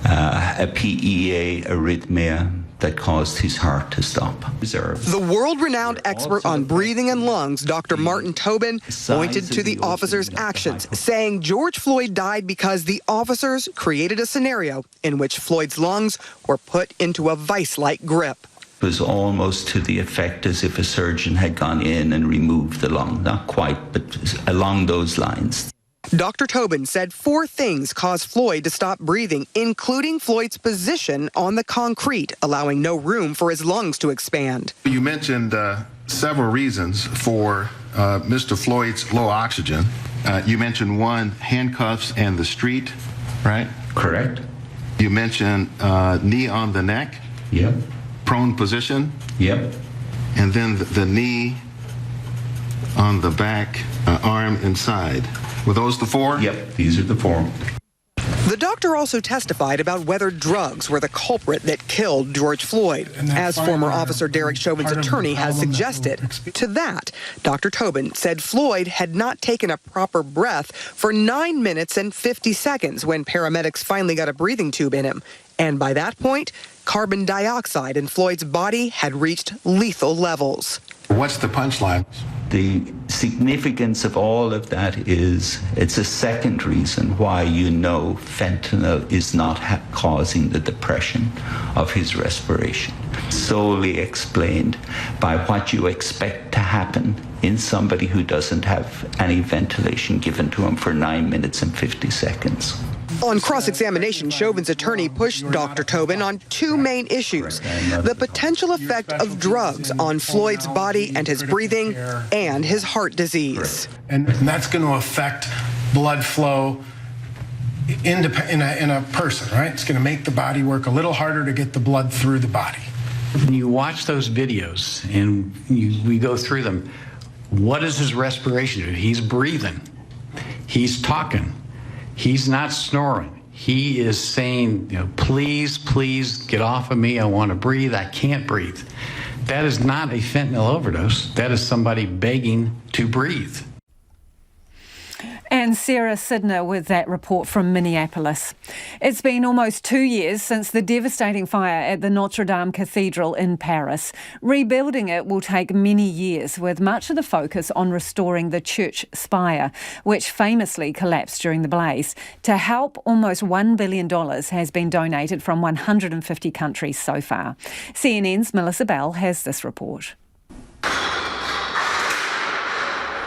Speaker 2: a PEA arrhythmia that caused his heart to stop.
Speaker 5: The world-renowned expert on breathing and lungs, Dr. Martin Tobin, pointed to the officers' actions, saying George Floyd died because the officers created a scenario in which Floyd's lungs were put into a vice-like grip.
Speaker 2: It was almost to the effect as if a surgeon had gone in and removed the lung. Not quite, but along those lines.
Speaker 5: Dr. Tobin said 4 things caused Floyd to stop breathing, including Floyd's position on the concrete, allowing no room for his lungs to expand.
Speaker 23: You mentioned several reasons for Mr. Floyd's low oxygen. You mentioned 1, handcuffs and the street, right?
Speaker 2: Correct.
Speaker 23: You mentioned knee on the neck.
Speaker 2: Yep.
Speaker 23: Prone position.
Speaker 2: Yep.
Speaker 23: And then the knee on the back, arm and side. Were those the 4?
Speaker 2: Yep, these are the 4.
Speaker 5: The doctor also testified about whether drugs were the culprit that killed George Floyd, as former officer Derek Chauvin's attorney has suggested. To that, Dr. Tobin said Floyd had not taken a proper breath for 9 minutes and 50 seconds when paramedics finally got a breathing tube in him. And by that point, carbon dioxide in Floyd's body had reached lethal levels.
Speaker 23: What's the punchline?
Speaker 2: The significance of all of that is it's a second reason why you know fentanyl is not causing the depression of his respiration. Solely explained by what you expect to happen in somebody who doesn't have any ventilation given to him for 9 minutes and 50 seconds.
Speaker 5: On cross-examination, Chauvin's attorney pushed Dr. Tobin on 2 main issues: the potential effect of drugs on Floyd's body and his breathing, and his heart disease.
Speaker 17: And that's going to affect blood flow in a person, right? It's going to make the body work a little harder to get the blood through the body.
Speaker 24: When you watch those videos and we go through them, what is his respiration? He's breathing. He's talking. He's not snoring. He is saying, please, please get off of me. I want to breathe. I can't breathe. That is not a fentanyl overdose. That is somebody begging to breathe.
Speaker 4: And Sarah Sidner with that report from Minneapolis. It's been almost 2 years since the devastating fire at the Notre Dame Cathedral in Paris. Rebuilding it will take many years, with much of the focus on restoring the church spire, which famously collapsed during the blaze. To help, almost $1 billion has been donated from 150 countries so far. CNN's Melissa Bell has this report.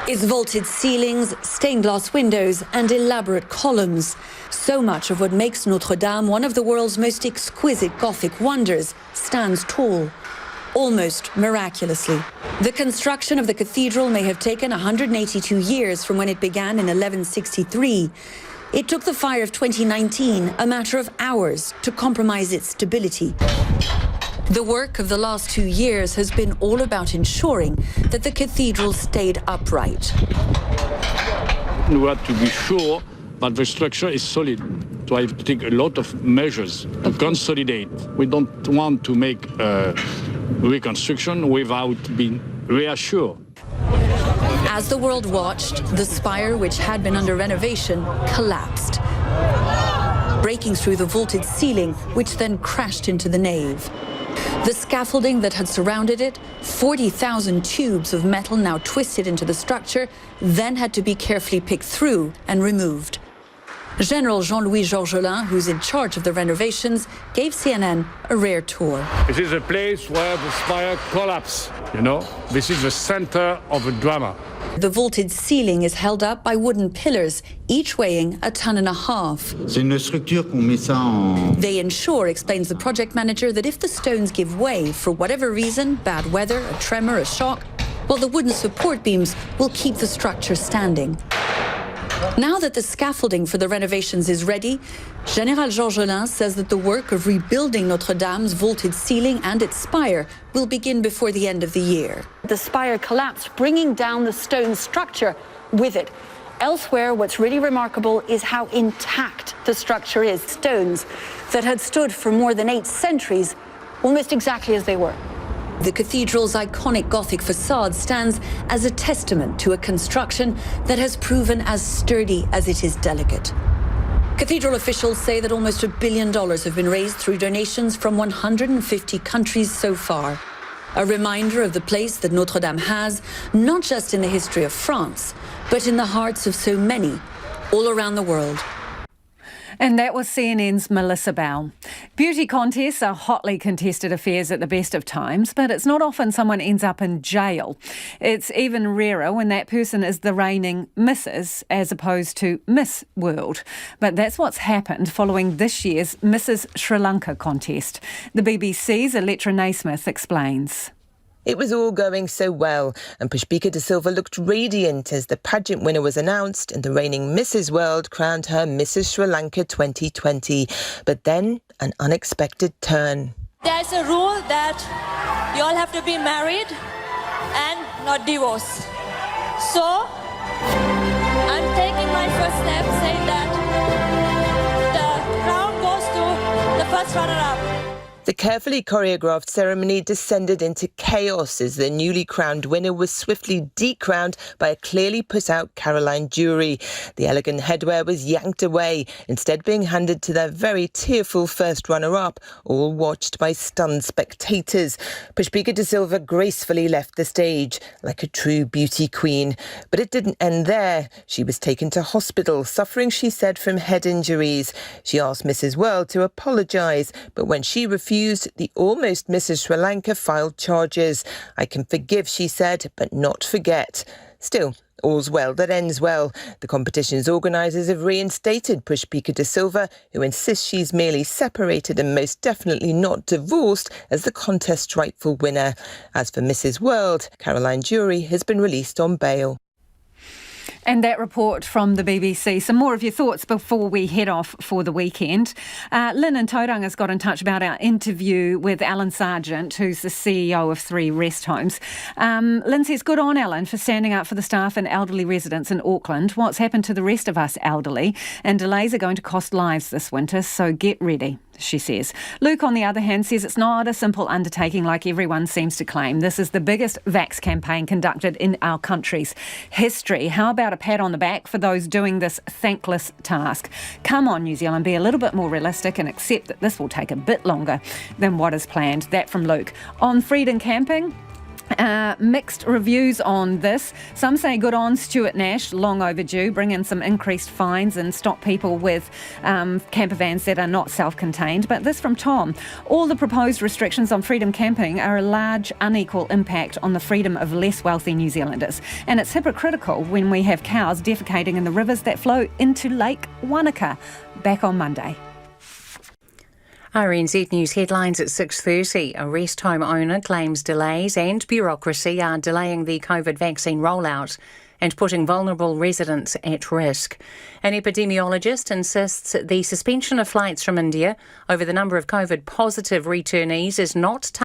Speaker 25: Its vaulted ceilings, stained glass windows and elaborate columns. So much of what makes Notre Dame one of the world's most exquisite Gothic wonders stands tall, almost miraculously. The construction of the cathedral may have taken 182 years from when it began in 1163. It took the fire of 2019 a matter of hours to compromise its stability. The work of the last 2 years has been all about ensuring that the cathedral stayed upright.
Speaker 26: We want to be sure that the structure is solid. So I have to take a lot of measures to consolidate. We don't want to make a reconstruction without being reassured.
Speaker 25: As the world watched, the spire, which had been under renovation, collapsed, breaking through the vaulted ceiling, which then crashed into the nave. The scaffolding that had surrounded it, 40,000 tubes of metal now twisted into the structure, then had to be carefully picked through and removed. General Jean-Louis Georgelin, who's in charge of the renovations, gave CNN a rare tour.
Speaker 26: This is a place where the spire collapsed, This is the center of a drama.
Speaker 25: The vaulted ceiling is held up by wooden pillars, each weighing 1.5 tons. They ensure, explains the project manager, that if the stones give way for whatever reason, bad weather, a tremor, a shock, well, the wooden support beams will keep the structure standing. Now that the scaffolding for the renovations is ready, General Georgelin says that the work of rebuilding Notre Dame's vaulted ceiling and its spire will begin before the end of the year.
Speaker 9: The spire collapsed, bringing down the stone structure with it. Elsewhere, what's really remarkable is how intact the structure is. Stones that had stood for more than 8 centuries, almost exactly as they were.
Speaker 25: The cathedral's iconic Gothic facade stands as a testament to a construction that has proven as sturdy as it is delicate. Cathedral officials say that almost $1 billion have been raised through donations from 150 countries so far. A reminder of the place that Notre Dame has, not just in the history of France, but in the hearts of so many all around the world.
Speaker 4: And that was CNN's Melissa Bell. Beauty contests are hotly contested affairs at the best of times, but it's not often someone ends up in jail. It's even rarer when that person is the reigning Mrs. as opposed to Miss World. But that's what's happened following this year's Mrs. Sri Lanka contest. The BBC's Electra Naismith explains.
Speaker 10: It was all going so well, and Pushpika De Silva looked radiant as the pageant winner was announced and the reigning Mrs. World crowned her Mrs. Sri Lanka 2020. But then, an unexpected turn.
Speaker 11: There's a rule that you all have to be married and not divorced. So, I'm taking my first step saying that the crown goes to the first runner-up.
Speaker 10: The carefully choreographed ceremony descended into chaos as the newly crowned winner was swiftly decrowned by a clearly put out Caroline jury. The elegant headwear was yanked away, instead being handed to their very tearful first runner-up, all watched by stunned spectators. Pushpika De Silva gracefully left the stage, like a true beauty queen. But it didn't end there. She was taken to hospital, suffering, she said, from head injuries. She asked Mrs. World to apologise, but when she refused, the almost Mrs. Sri Lanka filed charges. I can forgive, she said, but not forget. Still, all's well that ends well. The competition's organisers have reinstated Pushpika De Silva, who insists she's merely separated and most definitely not divorced, as the contest's rightful winner. As for Mrs. World, Caroline Jury has been released on bail.
Speaker 4: And that report from the BBC. Some more of your thoughts before we head off for the weekend. Lynn in Tauranga's got in touch about our interview with Alan Sargent, who's the CEO of 3 rest homes. Lynn says, good on Alan for standing up for the staff and elderly residents in Auckland. What's happened to the rest of us elderly? And delays are going to cost lives this winter, so get ready, she says. Luke, on the other hand, says it's not a simple undertaking like everyone seems to claim. This is the biggest vax campaign conducted in our country's history. How about a pat on the back for those doing this thankless task? Come on, New Zealand, be a little bit more realistic and accept that this will take a bit longer than what is planned. That from Luke. On freedom camping, mixed reviews on this. Some say good on Stuart Nash, long overdue, bring in some increased fines and stop people with camper vans that are not self-contained. But this from Tom. All the proposed restrictions on freedom camping are a large unequal impact on the freedom of less wealthy New Zealanders. And it's hypocritical when we have cows defecating in the rivers that flow into Lake Wanaka. Back on Monday.
Speaker 6: RNZ News headlines at 6:30. A rest home owner claims delays and bureaucracy are delaying the COVID vaccine rollout and putting vulnerable residents at risk. An epidemiologist insists the suspension of flights from India over the number of COVID-positive returnees is not